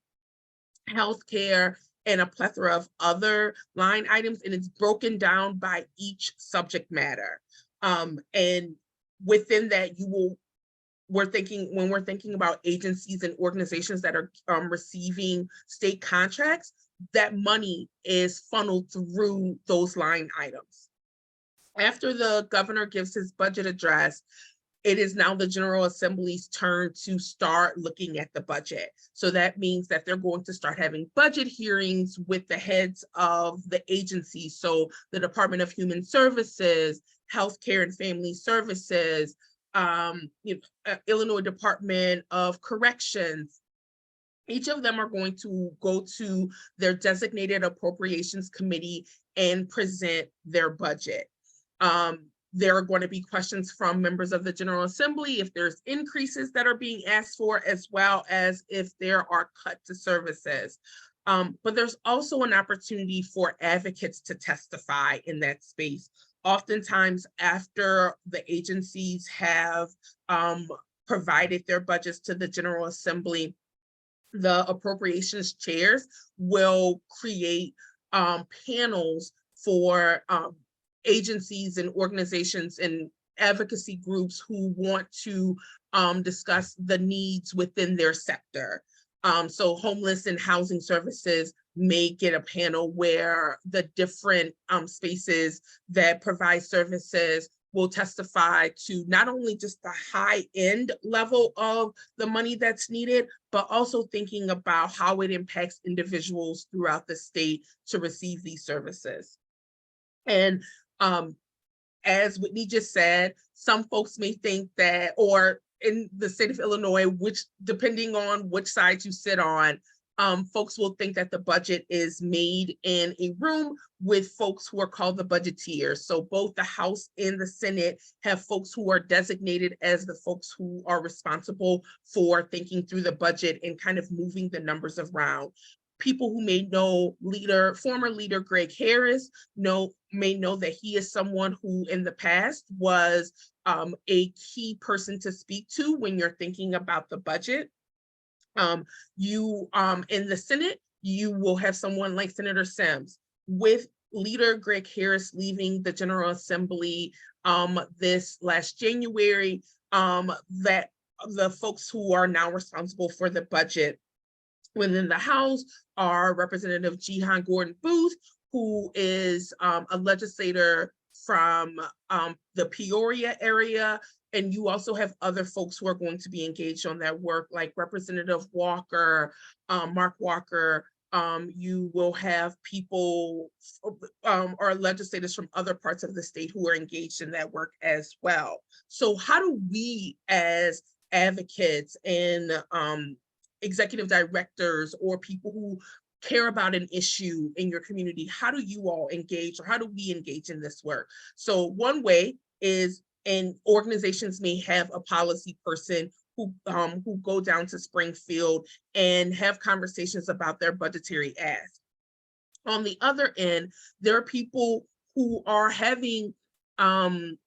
and a plethora of other line items. And it's broken down by each subject matter. And within that, when we're thinking about agencies and organizations that are receiving state contracts, that money is funneled through those line items. After the governor gives his budget address, it is now the General Assembly's turn to start looking at the budget. So that means that they're going to start having budget hearings with the heads of the agencies. So the Department of Human Services, Healthcare and Family Services, Illinois Department of Corrections. Each of them are going to go to their designated appropriations committee and present their budget. There are going to be questions from members of the General Assembly if there's increases that are being asked for, as well as if there are cuts to services. But there's also an opportunity for advocates to testify in that space. Oftentimes, after the agencies have provided their budgets to the General Assembly, the appropriations chairs will create panels for agencies and organizations and advocacy groups who want to discuss the needs within their sector. So homeless and housing services may get a panel where the different spaces that provide services will testify to not only just the high end level of the money that's needed, but also thinking about how it impacts individuals throughout the state to receive these services. And as Whitney just said, some folks may think that, or in the state of Illinois, which depending on which side you sit on, folks will think that the budget is made in a room with folks who are called the budgeteers. So both the House and the Senate have folks who are designated as the folks who are responsible for thinking through the budget and kind of moving the numbers around. People who may know former leader Greg Harris may know that he is someone who in the past was a key person to speak to when you're thinking about the budget. In the Senate, you will have someone like Senator Sims. With leader Greg Harris leaving the General Assembly this last January, that the folks who are now responsible for the budget within the House are Representative Jihan Gordon Booth, who is a legislator from the Peoria area. And you also have other folks who are going to be engaged on that work, like Representative Walker, Mark Walker. You will have people or legislators from other parts of the state who are engaged in that work as well. So how do we as advocates and executive directors or people who care about an issue in your community, how do you all engage, or how do we engage in this work? So one way is, and organizations may have a policy person who go down to Springfield and have conversations about their budgetary ask. On the other end, there are people who are having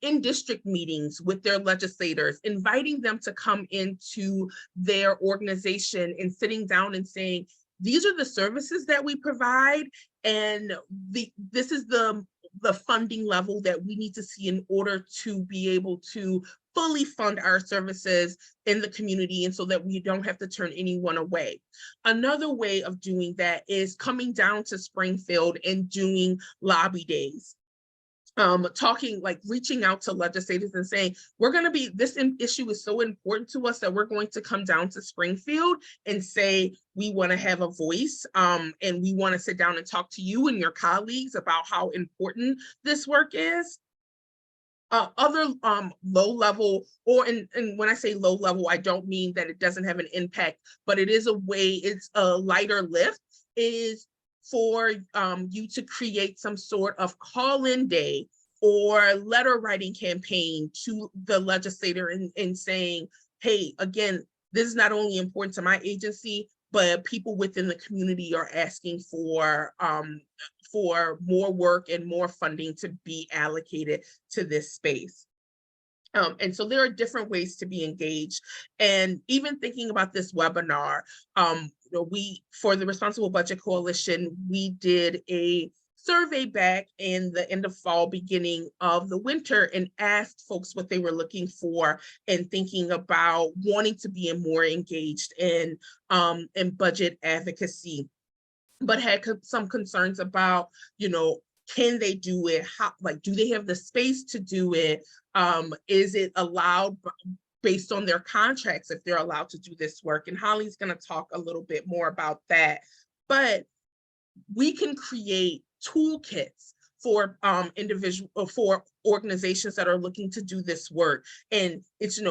in-district meetings with their legislators, inviting them to come into their organization and sitting down and saying, these are the services that we provide, and this is the funding level that we need to see in order to be able to fully fund our services in the community, and so that we don't have to turn anyone away. Another way of doing that is coming down to Springfield and doing lobby days. Talking, like reaching out to legislators and saying, this issue is so important to us that we're going to come down to Springfield and say, we want to have a voice, and we want to sit down and talk to you and your colleagues about how important this work is. Other low level, and when I say low level, I don't mean that it doesn't have an impact, but it's a lighter lift, is for you to create some sort of call-in day or letter writing campaign to the legislator and saying, hey, again, this is not only important to my agency, but people within the community are asking for more work and more funding to be allocated to this space. And so there are different ways to be engaged. And even thinking about this webinar, for the Responsible Budget Coalition, we did a survey back in the end of fall, beginning of the winter, and asked folks what they were looking for and thinking about wanting to be more engaged in budget advocacy, but had some concerns about, can they do it? How, do they have the space to do it? Is it allowed based on their contracts if they're allowed to do this work? And Holly's going to talk a little bit more about that. But we can create toolkits for for organizations that are looking to do this work. And it's,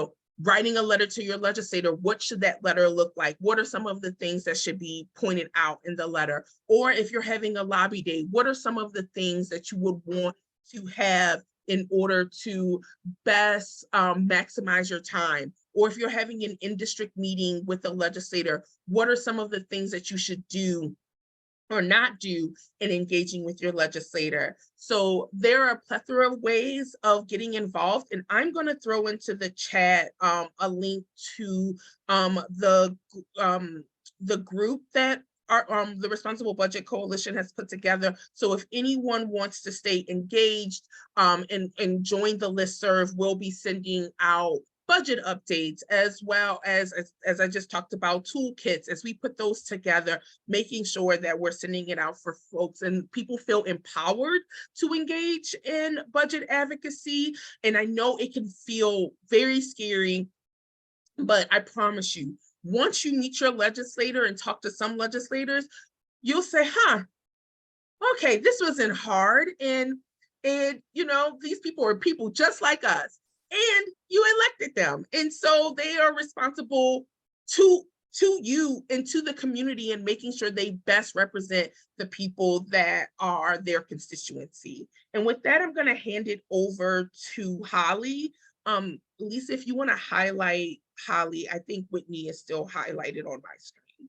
writing a letter to your legislator, what should that letter look like? What are some of the things that should be pointed out in the letter? Or if you're having a lobby day, what are some of the things that you would want to have in order to best maximize your time? Or if you're having an in-district meeting with a legislator, what are some of the things that you should do or not do in engaging with your legislator? So there are a plethora of ways of getting involved, and I'm going to throw into the chat a link to the group that the Responsible Budget Coalition has put together. So if anyone wants to stay engaged and join the listserv, we'll be sending out budget updates, as well as I just talked about, toolkits. As we put those together, making sure that we're sending it out for folks and people feel empowered to engage in budget advocacy. And I know it can feel very scary, but I promise you, once you meet your legislator and talk to some legislators, you'll say, okay, this wasn't hard. And you know, these people are people just like us. And you elected them. And so they are responsible to you and to the community and making sure they best represent the people that are their constituency. And with that, I'm going to hand it over to Holly. Lisa, if you want to highlight Holly, I think Whitney is still highlighted on my screen.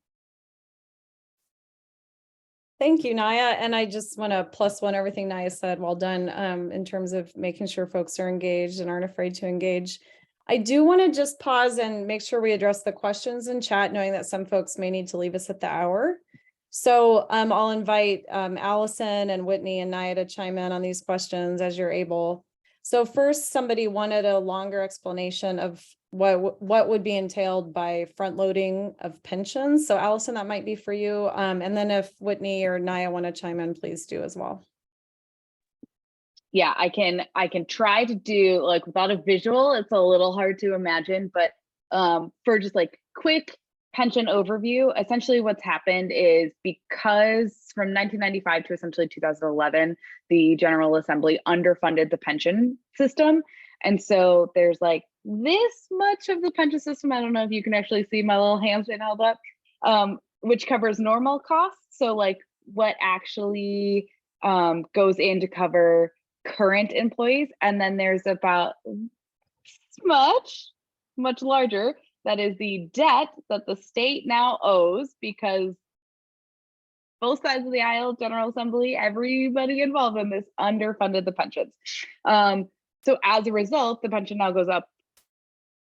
Thank you, Naya. And I just want to +1 everything Naya said. Well done in terms of making sure folks are engaged and aren't afraid to engage. I do want to just pause and make sure we address the questions in chat, knowing that some folks may need to leave us at the hour. So I'll invite Allison and Whitney and Naya to chime in on these questions as you're able. So first, somebody wanted a longer explanation of what would be entailed by front loading of pensions. So Allison, that might be for you. And then if Whitney or Naya want to chime in, please do as well. Yeah, I can try to do, like, without a visual, it's a little hard to imagine, but for just like quick pension overview, essentially what's happened is, because from 1995 to essentially 2011, the General Assembly underfunded the pension system. And so there's like this much of the pension system, I don't know if you can actually see my little hands being held up, which covers normal costs. So like what actually goes in to cover current employees. And then there's about much larger, that is the debt that the state now owes, because both sides of the aisle, General Assembly, everybody involved in this underfunded the pensions. So as a result, the pension now goes up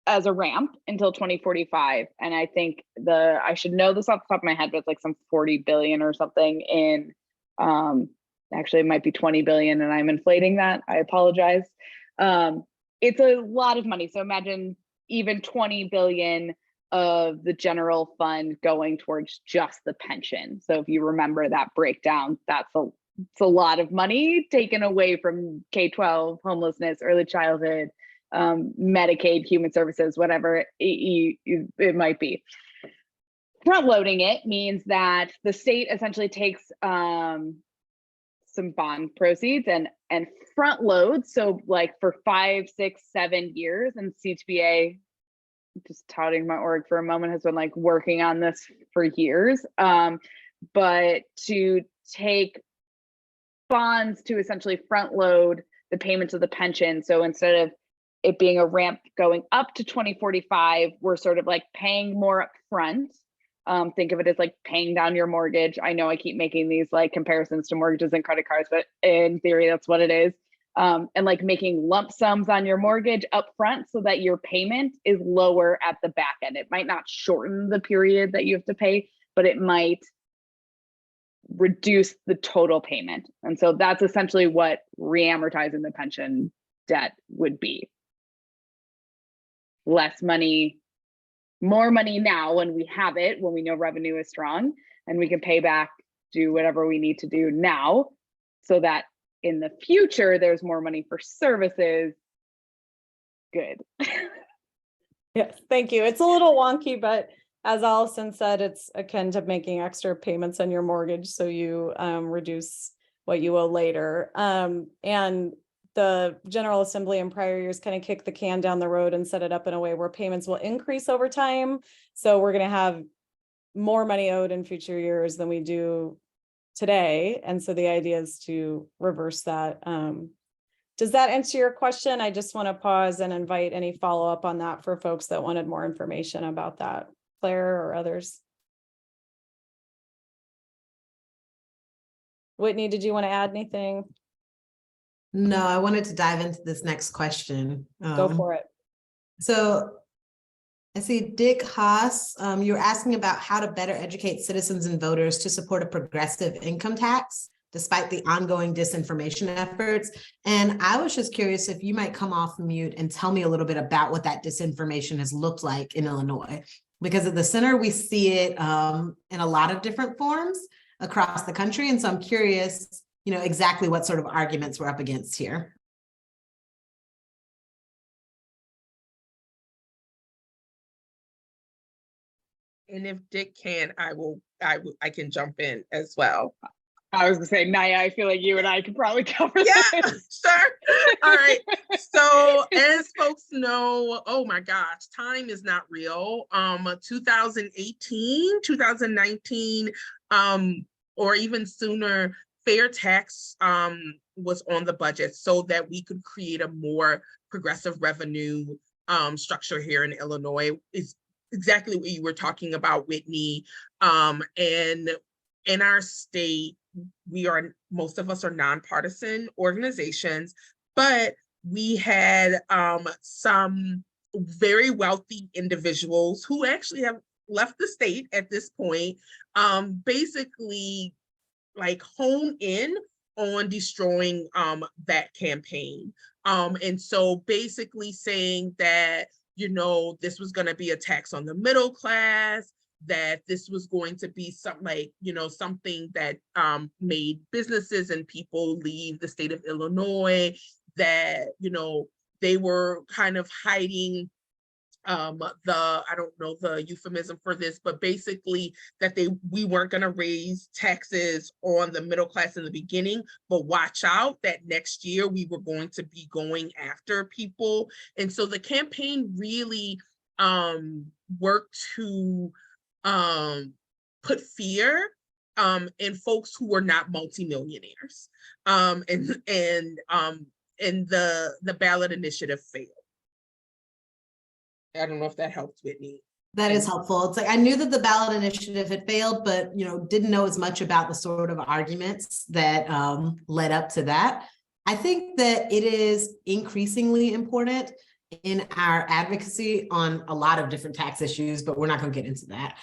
as a ramp until 2045. And I think I should know this off the top of my head, but it's like some 40 billion or something in, actually it might be 20 billion and I'm inflating that, I apologize. It's a lot of money. So imagine even 20 billion of the general fund going towards just the pension. So if you remember that breakdown, it's a lot of money taken away from K-12, homelessness, early childhood, Medicaid, human services, whatever it might be. Front loading it means that the state essentially takes some bond proceeds and front load. So like for 5, 6, 7 years, and CTBA, just touting my org for a moment, has been like working on this for years, but to take bonds to essentially front load the payments of the pension. So instead of it being a ramp going up to 2045, we're sort of like paying more up front. Think of it as like paying down your mortgage. I know I keep making these like comparisons to mortgages and credit cards, but in theory, that's what it is. And like making lump sums on your mortgage up front so that your payment is lower at the back end. It might not shorten the period that you have to pay, but it might reduce the total payment. And so that's essentially what reamortizing the pension debt would be. Less money, more money now when we have it, when we know revenue is strong, and we can pay back, do whatever we need to do now, so that in the future there's more money for services. Good. Yes, thank you. It's a little wonky, but as Allison said, it's akin to making extra payments on your mortgage so you reduce what you owe later. And the General Assembly in prior years kind of kicked the can down the road and set it up in a way where payments will increase over time. So we're going to have more money owed in future years than we do today. And so the idea is to reverse that. Does that answer your question? I just want to pause and invite any follow-up on that for folks that wanted more information about that. Claire or others? Whitney, did you want to add anything? No, I wanted to dive into this next question. Go for it. So I see Dick Haas, you're asking about how to better educate citizens and voters to support a progressive income tax despite the ongoing disinformation efforts. And I was just curious if you might come off mute and tell me a little bit about what that disinformation has looked like in Illinois. Because at the center, we see it in a lot of different forms across the country. And so I'm curious, exactly what sort of arguments we're up against here. And if Dick can, I can jump in as well. I was gonna say, Naya, I feel like you and I could probably cover Yeah, this. sure. All right. So as folks know, oh my gosh, time is not real. 2018, 2019, or even sooner, fair tax was on the budget so that we could create a more progressive revenue structure here in Illinois. Is exactly what you were talking about, Whitney. And in our state, most of us are nonpartisan organizations, but we had some very wealthy individuals who actually have left the state at this point, basically like hone in on destroying that campaign. And so basically saying that, this was going to be a tax on the middle class, that this was going to be something like, something that made businesses and people leave the state of Illinois, that, they were kind of hiding I don't know the euphemism for this, but basically that we weren't going to raise taxes on the middle class in the beginning, but watch out that next year we were going to be going after people. And so the campaign really worked to put fear in folks who were not multimillionaires. And the ballot initiative failed. I don't know if that helped, Whitney. That is helpful. It's like, I knew that the ballot initiative had failed, but, didn't know as much about the sort of arguments that led up to that. I think that it is increasingly important in our advocacy on a lot of different tax issues, but we're not going to get into that,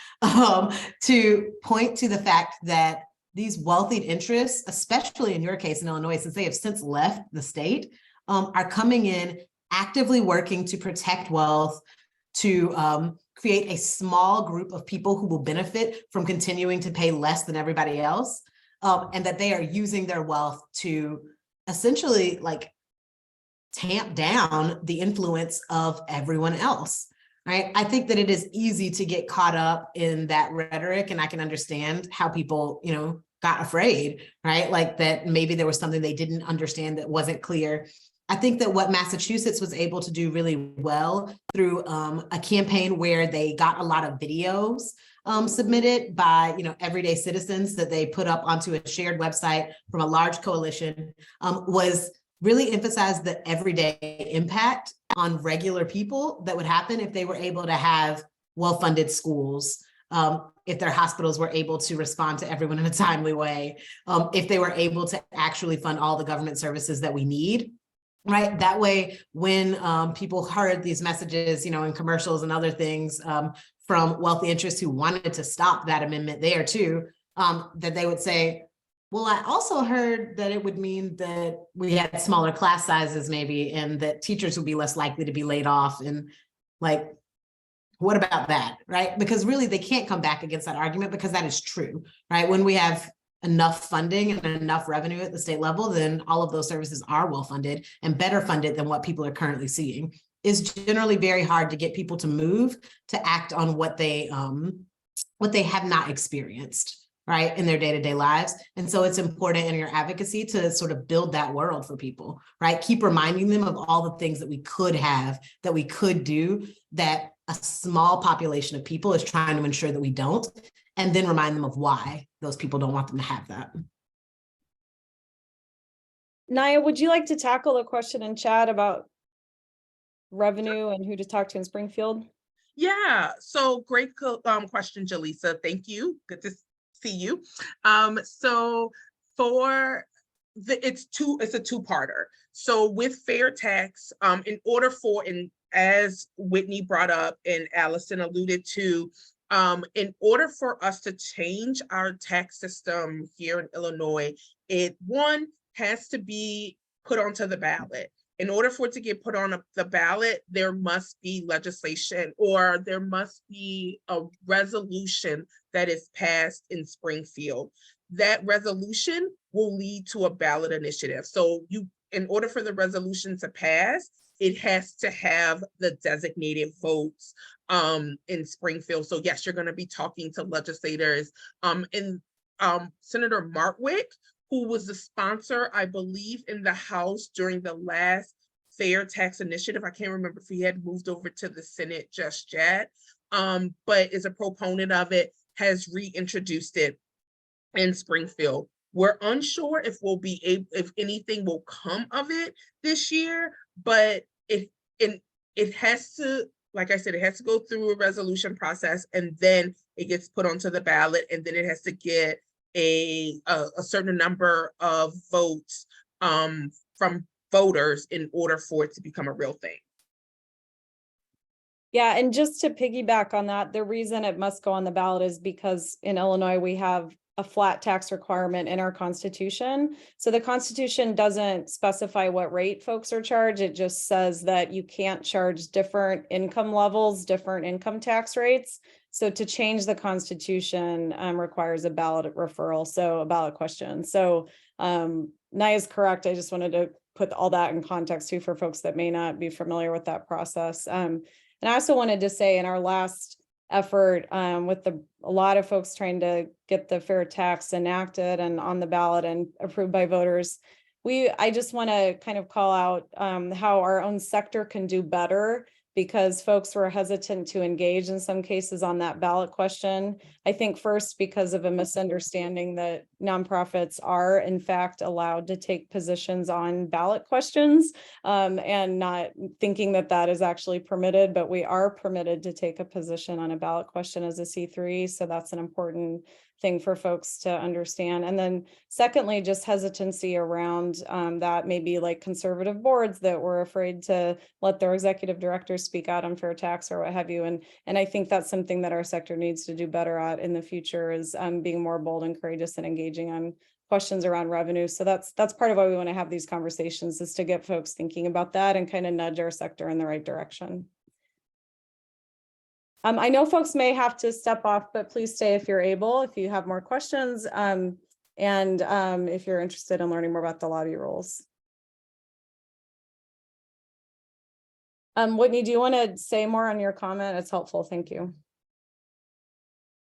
to point to the fact that these wealthy interests, especially in your case in Illinois, since they have since left the state, are coming in actively working to protect wealth, to create a small group of people who will benefit from continuing to pay less than everybody else, and that they are using their wealth to essentially tamp down the influence of everyone else, right? I think that it is easy to get caught up in that rhetoric, and I can understand how people, got afraid, right? Like that maybe there was something they didn't understand that wasn't clear. I think that what Massachusetts was able to do really well through a campaign where they got a lot of videos submitted by everyday citizens that they put up onto a shared website from a large coalition, was really emphasize the everyday impact on regular people that would happen if they were able to have well-funded schools, if their hospitals were able to respond to everyone in a timely way, if they were able to actually fund all the government services that we need. Right. That way, when people heard these messages, in commercials and other things from wealthy interests who wanted to stop that amendment there too, that they would say, well, I also heard that it would mean that we had smaller class sizes maybe, and that teachers would be less likely to be laid off. And what about that? Right. Because really, they can't come back against that argument because that is true. Right. When we have enough funding and enough revenue at the state level, then all of those services are well funded and better funded than what people are currently seeing. It's generally very hard to get people to move to act on what they have not experienced. right, in their day-to-day lives. And so it's important in your advocacy to sort of build that world for people, right? Keep reminding them of all the things that we could have, that we could do, that a small population of people is trying to ensure that we don't, and then remind them of why those people don't want them to have that. Naya, would you like to tackle the question in chat about revenue and who to talk to in Springfield? Yeah, so great question, Jaleesa. Thank you. Good to see you. So for it's a two-parter. So with fair tax, in order for, and as Whitney brought up and Allison alluded to, in order for us to change our tax system here in Illinois, it has to be put onto the ballot. In order for it to get put on the ballot, there must be legislation, or there must be a resolution that is passed in Springfield. That resolution will lead to a ballot initiative. So in order for the resolution to pass, it has to have the designated votes in Springfield. So yes, you're going to be talking to legislators. And Senator Martwick, who was the sponsor, I believe, in the House during the last fair tax initiative. I can't remember if he had moved over to the Senate just yet, but is a proponent of it, has reintroduced it in Springfield. We're unsure if we'll be able, if anything will come of it this year, but it has to, like I said, it has to go through a resolution process, and then it gets put onto the ballot, and then it has to get a certain number of votes from voters in order for it to become a real thing. Yeah, and just to piggyback on that, the reason it must go on the ballot is because in Illinois, we have a flat tax requirement in our Constitution. So the Constitution doesn't specify what rate folks are charged. It just says that you can't charge different income levels, different income tax rates. So to change the Constitution requires a ballot referral, so a ballot question. So Naya is correct. I just wanted to put all that in context too for folks that may not be familiar with that process. And I also wanted to say in our last effort with a lot of folks trying to get the fair tax enacted and on the ballot and approved by voters, I just want to kind of call out how our own sector can do better, because folks were hesitant to engage in some cases on that ballot question. I think first because of a misunderstanding that nonprofits are in fact allowed to take positions on ballot questions and not thinking that that is actually permitted, but we are permitted to take a position on a ballot question as a C3. So that's an important thing for folks to understand. And then secondly, just hesitancy around that maybe like conservative boards that were afraid to let their executive directors speak out on fair tax or what have you. And I think that's something that our sector needs to do better at in the future, is being more bold and courageous and engaging on questions around revenue. So that's part of why we want to have these conversations, is to get folks thinking about that and kind of nudge our sector in the right direction. I know folks may have to step off, but please stay if you're able, if you have more questions, and if you're interested in learning more about the lobby rules. Whitney, do you want to say more on your comment? It's helpful. Thank you.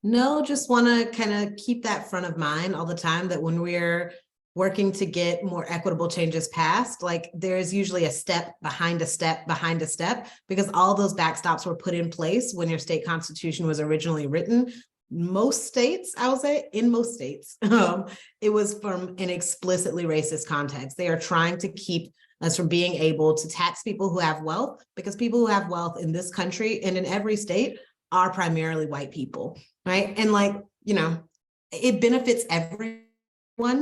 No, just want to kind of keep that front of mind all the time, that when we're working to get more equitable changes passed, like there's usually a step behind a step behind a step, because all those backstops were put in place when your state constitution was originally written. Most states, I would say, in most states, it was from an explicitly racist context. They are trying to keep us from being able to tax people who have wealth, because people who have wealth in this country and in every state are primarily white people, right? And like, you know, it benefits everyone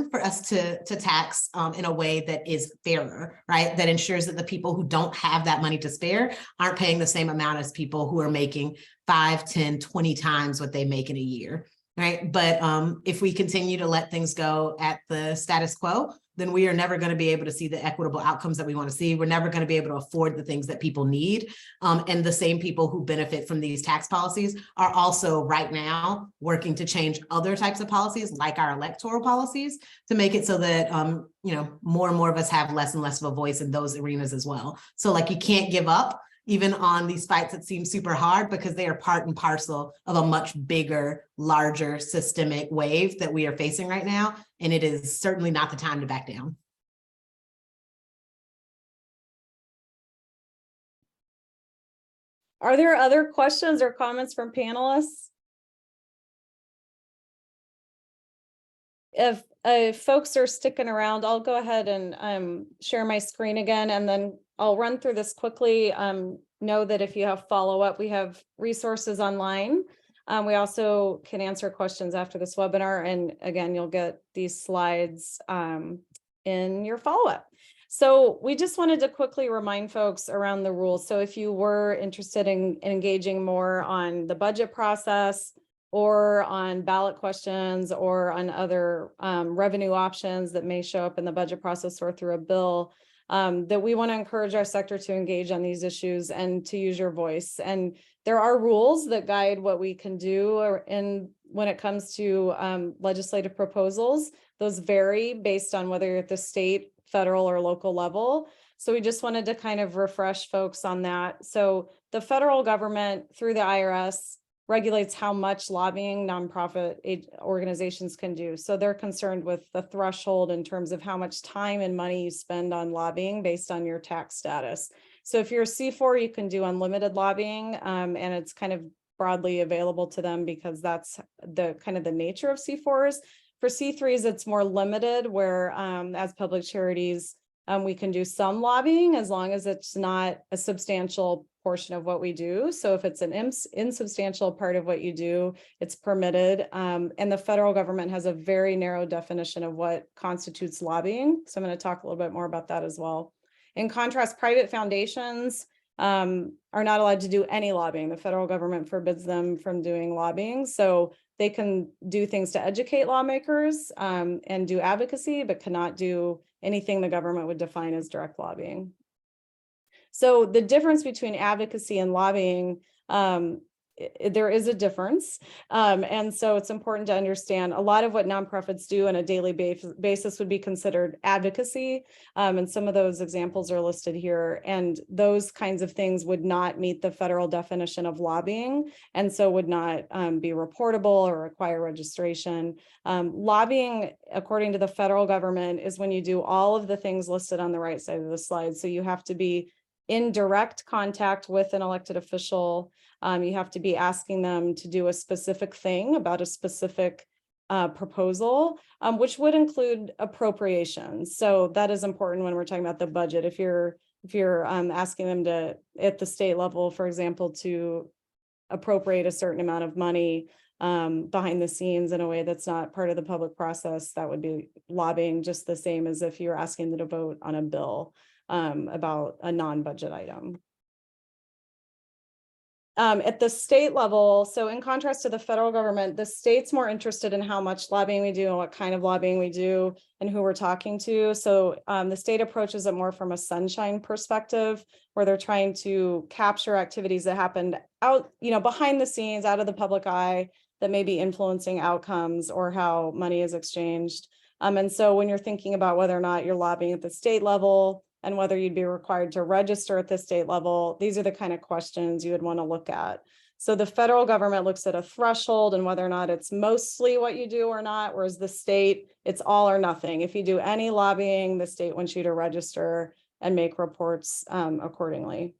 for us to tax in a way that is fairer, right? That ensures that the people who don't have that money to spare aren't paying the same amount as people who are making 5, 10, 20 times what they make in a year, right? But if we continue to let things go at the status quo, then we are never going to be able to see the equitable outcomes that we want to see. We're never going to be able to afford the things that people need. And the same people who benefit from these tax policies are also right now working to change other types of policies, like our electoral policies, to make it so that you know, more and more of us have less and less of a voice in those arenas as well. So like, you can't give up even on these fights that seem super hard, because they are part and parcel of a much bigger, larger systemic wave that we are facing right now. And it is certainly not the time to back down. Are there other questions or comments from panelists? If folks are sticking around, I'll go ahead and share my screen again, and then I'll run through this quickly. Know that if you have follow-up, we have resources online. We also can answer questions after this webinar, and again, you'll get these slides in your follow-up. So we just wanted to quickly remind folks around the rules. So if you were interested in engaging more on the budget process, or on ballot questions, or on other revenue options that may show up in the budget process or through a bill, that we want to encourage our sector to engage on these issues and to use your voice. And there are rules that guide what we can do when it comes to legislative proposals. Those vary based on whether you're at the state, federal, or local level. So we just wanted to kind of refresh folks on that. So the federal government through the IRS regulates how much lobbying nonprofit organizations can do. So they're concerned with the threshold in terms of how much time and money you spend on lobbying based on your tax status. So if you're a C4, you can do unlimited lobbying, and it's kind of broadly available to them because that's the kind of the nature of C4s. For C3s, it's more limited, where as public charities, we can do some lobbying as long as it's not a substantial portion of what we do. So if it's an insubstantial part of what you do, it's permitted. And the federal government has a very narrow definition of what constitutes lobbying. So I'm going to talk a little bit more about that as well. In contrast, private foundations are not allowed to do any lobbying. The federal government forbids them from doing lobbying. So they can do things to educate lawmakers and do advocacy, but cannot do anything the government would define as direct lobbying. So the difference between advocacy and lobbying, there is a difference. And so it's important to understand a lot of what nonprofits do on a daily basis would be considered advocacy. And some of those examples are listed here. And those kinds of things would not meet the federal definition of lobbying, and so would not be reportable or require registration. Lobbying, according to the federal government, is when you do all of the things listed on the right side of the slide. So you have to be in direct contact with an elected official. You have to be asking them to do a specific thing about a specific proposal, which would include appropriations. So that is important when we're talking about the budget. If you're asking them to, at the state level, for example, to appropriate a certain amount of money behind the scenes in a way that's not part of the public process, that would be lobbying, just the same as if you're asking them to vote on a bill about a non-budget item. At the state level, so in contrast to the federal government, the state's more interested in how much lobbying we do and what kind of lobbying we do and who we're talking to. So the state approaches it more from a sunshine perspective, where they're trying to capture activities that happened out, behind the scenes, out of the public eye, that may be influencing outcomes or how money is exchanged. And so when you're thinking about whether or not you're lobbying at the state level, and whether you'd be required to register at the state level, these are the kind of questions you would want to look at. So the federal government looks at a threshold and whether or not it's mostly what you do or not, whereas the state, it's all or nothing. If you do any lobbying, the state wants you to register and make reports accordingly.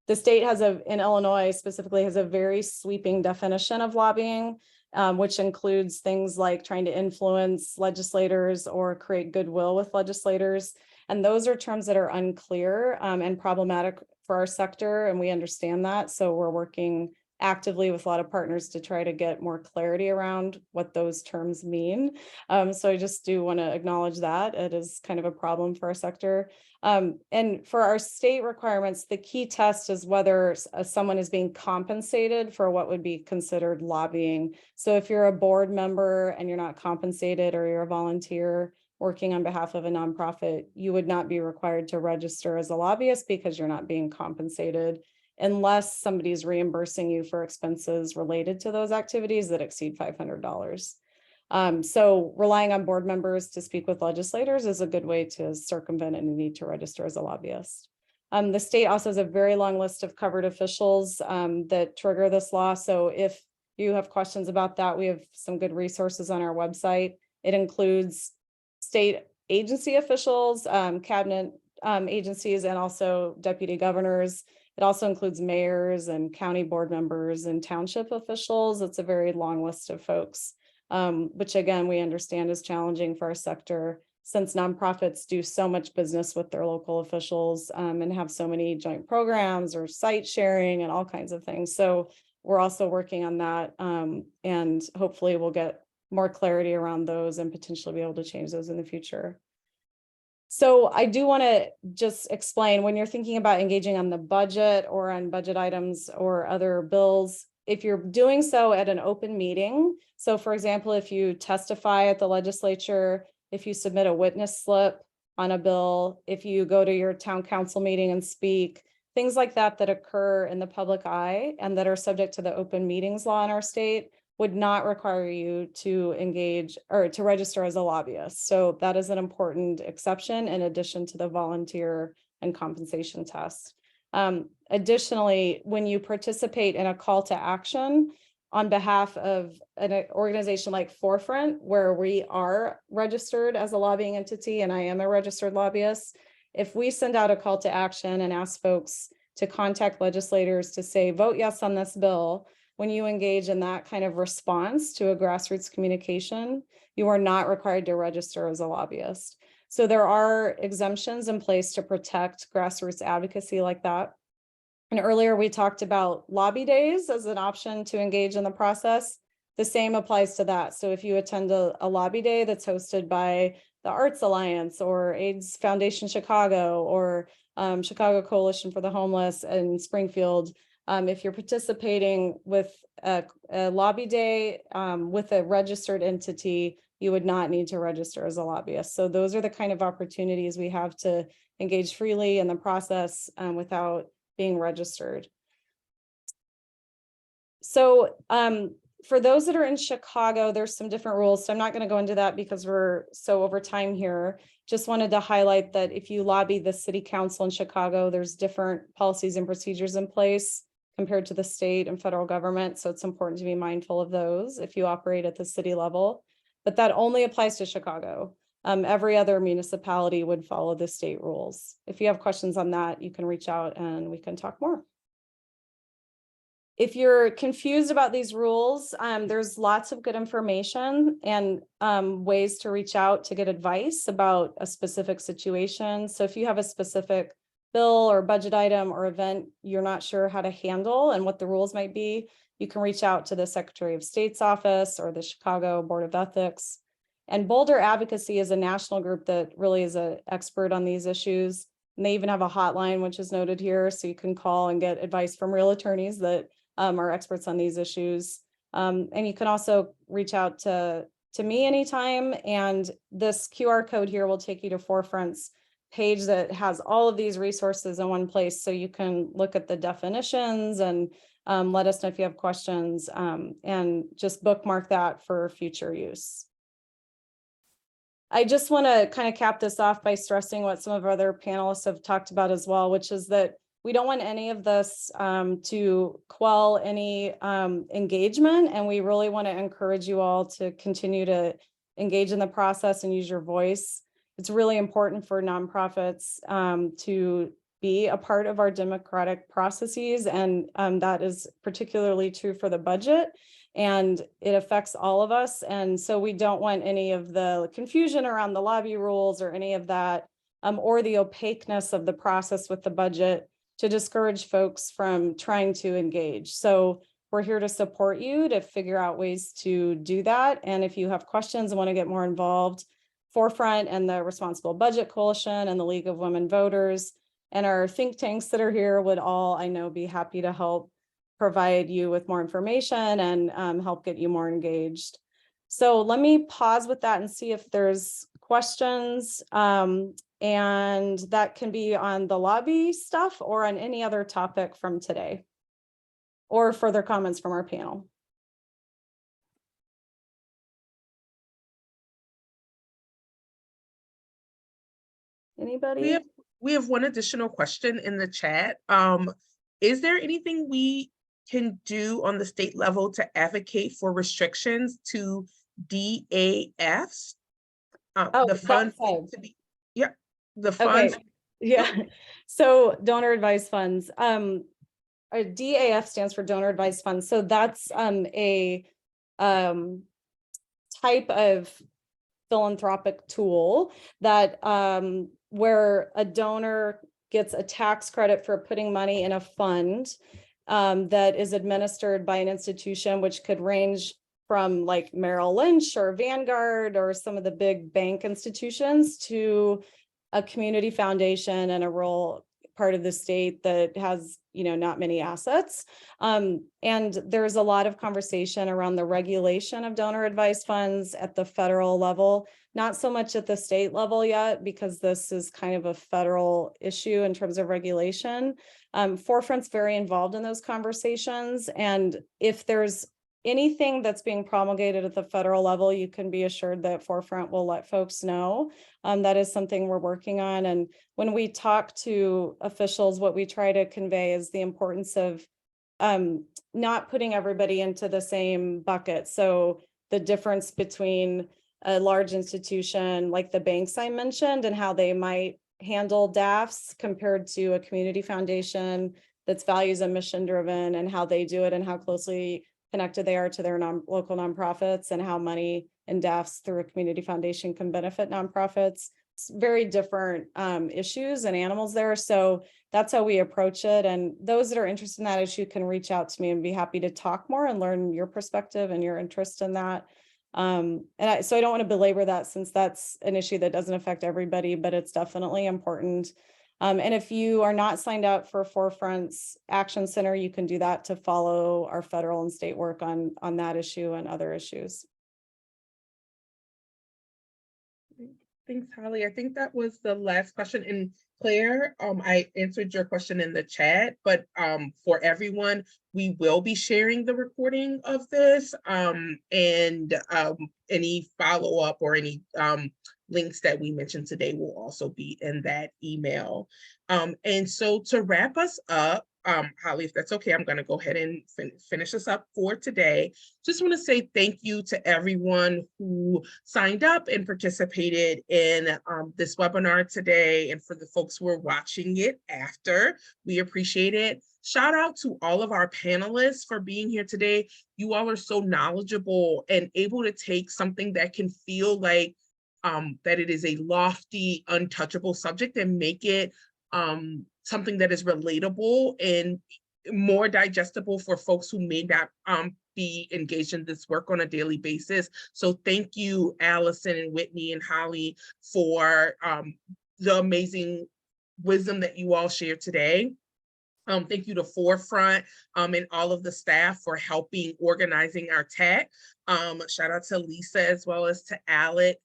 The state has in Illinois specifically, has a very sweeping definition of lobbying, which includes things like trying to influence legislators or create goodwill with legislators. And those are terms that are unclear and problematic for our sector, and we understand that. So we're working actively with a lot of partners to try to get more clarity around what those terms mean. So I just do want to acknowledge that it is kind of a problem for our sector. And for our state requirements, the key test is whether someone is being compensated for what would be considered lobbying. So if you're a board member and you're not compensated, or you're a volunteer working on behalf of a nonprofit, you would not be required to register as a lobbyist because you're not being compensated, unless somebody's reimbursing you for expenses related to those activities that exceed $500. So relying on board members to speak with legislators is a good way to circumvent any need to register as a lobbyist. The state also has a very long list of covered officials that trigger this law. So if you have questions about that, we have some good resources on our website. It includes state agency officials, cabinet agencies, and also deputy governors. It also includes mayors and county board members and township officials. It's a very long list of folks, which again, we understand is challenging for our sector, since nonprofits do so much business with their local officials and have so many joint programs or site sharing and all kinds of things. So we're also working on that, and hopefully we'll get more clarity around those and potentially be able to change those in the future. So I do want to just explain, when you're thinking about engaging on the budget or on budget items or other bills, if you're doing so at an open meeting, so for example, if you testify at the legislature, if you submit a witness slip on a bill, if you go to your town council meeting and speak, things like that that occur in the public eye and that are subject to the open meetings law in our state would not require you to engage or to register as a lobbyist. So that is an important exception in addition to the volunteer and compensation test. Additionally, when you participate in a call to action on behalf of an organization like Forefront, where we are registered as a lobbying entity, and I am a registered lobbyist, if we send out a call to action and ask folks to contact legislators to say, vote yes on this bill, when you engage in that kind of response to a grassroots communication, you are not required to register as a lobbyist. So there are exemptions in place to protect grassroots advocacy like that. And earlier we talked about lobby days as an option to engage in the process. The same applies to that. So if you attend a lobby day that's hosted by the Arts Alliance or AIDS Foundation Chicago or Chicago Coalition for the Homeless in Springfield, if you're participating with a lobby day with a registered entity, you would not need to register as a lobbyist. So those are the kind of opportunities we have to engage freely in the process without being registered. So for those that are in Chicago, there's some different rules. So I'm not going to go into that because we're so over time here. Just wanted to highlight that if you lobby the city council in Chicago, there's different policies and procedures in place compared to the state and federal government. So it's important to be mindful of those if you operate at the city level, but that only applies to Chicago. Every other municipality would follow the state rules. If you have questions on that, you can reach out and we can talk more. If you're confused about these rules, there's lots of good information and ways to reach out to get advice about a specific situation. So if you have a specific bill or budget item or event you're not sure how to handle and what the rules might be, you can reach out to the Secretary of State's office or the Chicago Board of Ethics. And Boulder Advocacy is a national group that really is an expert on these issues. And they even have a hotline, which is noted here, so you can call and get advice from real attorneys that are experts on these issues. And you can also reach out to me anytime. And this QR code here will take you to Forefront's page that has all of these resources in one place. So you can look at the definitions and let us know if you have questions and just bookmark that for future use. I just want to kind of cap this off by stressing what some of our other panelists have talked about as well, which is that we don't want any of this to quell any engagement, and we really want to encourage you all to continue to engage in the process and use your voice. It's really important for nonprofits to be a part of our democratic processes, and that is particularly true for the budget, and it affects all of us. And so we don't want any of the confusion around the lobby rules or any of that, or the opaqueness of the process with the budget to discourage folks from trying to engage. So we're here to support you to figure out ways to do that. And if you have questions and want to get more involved, Forefront and the Responsible Budget Coalition and the League of Women Voters and our think tanks that are here would all, I know, be happy to help provide you with more information and help get you more engaged. So let me pause with that and see if there's questions. And that can be on the lobby stuff or on any other topic from today or further comments from our panel. Anybody? We have one additional question in the chat. Is there anything we can do on the state level to advocate for restrictions to DAFs? Oh, The funds that side. to be, yeah, the funds. Okay, yeah. So donor advised funds, a DAF stands for donor advised funds. So that's a type of philanthropic tool that where a donor gets a tax credit for putting money in a fund that is administered by an institution, which could range from like Merrill Lynch or Vanguard or some of the big bank institutions to a community foundation in a rural part of the state that has, you know, not many assets. And there's a lot of conversation around the regulation of donor advised funds at the federal level, not so much at the state level yet, because this is kind of a federal issue in terms of regulation. Forefront's very involved in those conversations. And if there's anything that's being promulgated at the federal level, you can be assured that Forefront will let folks know. That is something we're working on. And when we talk to officials, what we try to convey is the importance of not putting everybody into the same bucket. So the difference between a large institution like the banks I mentioned and how they might handle DAFs compared to a community foundation that's values and mission driven, and how they do it and how closely connected they are to their local nonprofits, and how money in DAFs through a community foundation can benefit nonprofits. It's very different issues and animals there. So that's how we approach it. And those that are interested in that issue can reach out to me and be happy to talk more and learn your perspective and your interest in that. So I don't want to belabor that, since that's an issue that doesn't affect everybody, but it's definitely important. And if you are not signed up for Forefront's Action Center, you can do that to follow our federal and state work on that issue and other issues. Thanks, Holly. I think that was the last question. And Claire, I answered your question in the chat, but for everyone, we will be sharing the recording of this, and any follow-up or any links that we mentioned today will also be in that email. And so to wrap us up, Holly, if that's okay, I'm going to go ahead and finish us up for today. Just want to say thank you to everyone who signed up and participated in this webinar today, and for the folks who are watching it after, we appreciate it. Shout out to all of our panelists for being here today. You all are so knowledgeable and able to take something that can feel like that it is a lofty, untouchable subject and make it something that is relatable and more digestible for folks who may not be engaged in this work on a daily basis. So thank you, Allison and Whitney and Holly, for the amazing wisdom that you all shared today. Thank you to Forefront and all of the staff for helping organizing our tech. Shout out to Lisa as well as to Alec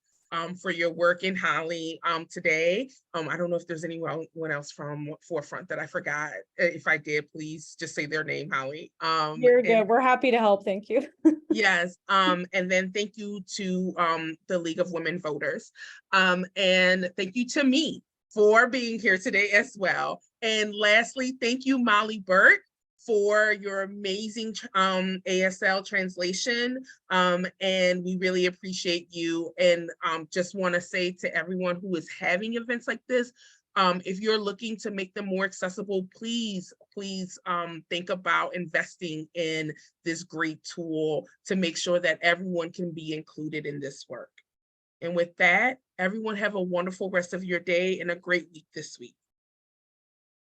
for your work, in Holly today. I don't know if there's anyone else from Forefront that I forgot. If I did, please just say their name, Holly. You're good. We're happy to help. Thank you. Yes. And then thank you to the League of Women Voters. And thank you to me for being here today as well. And lastly, thank you, Molly Burke, for your amazing ASL translation. And we really appreciate you. And just want to say to everyone who is having events like this, if you're looking to make them more accessible, please think about investing in this great tool to make sure that everyone can be included in this work. And with that, everyone have a wonderful rest of your day and a great week this week.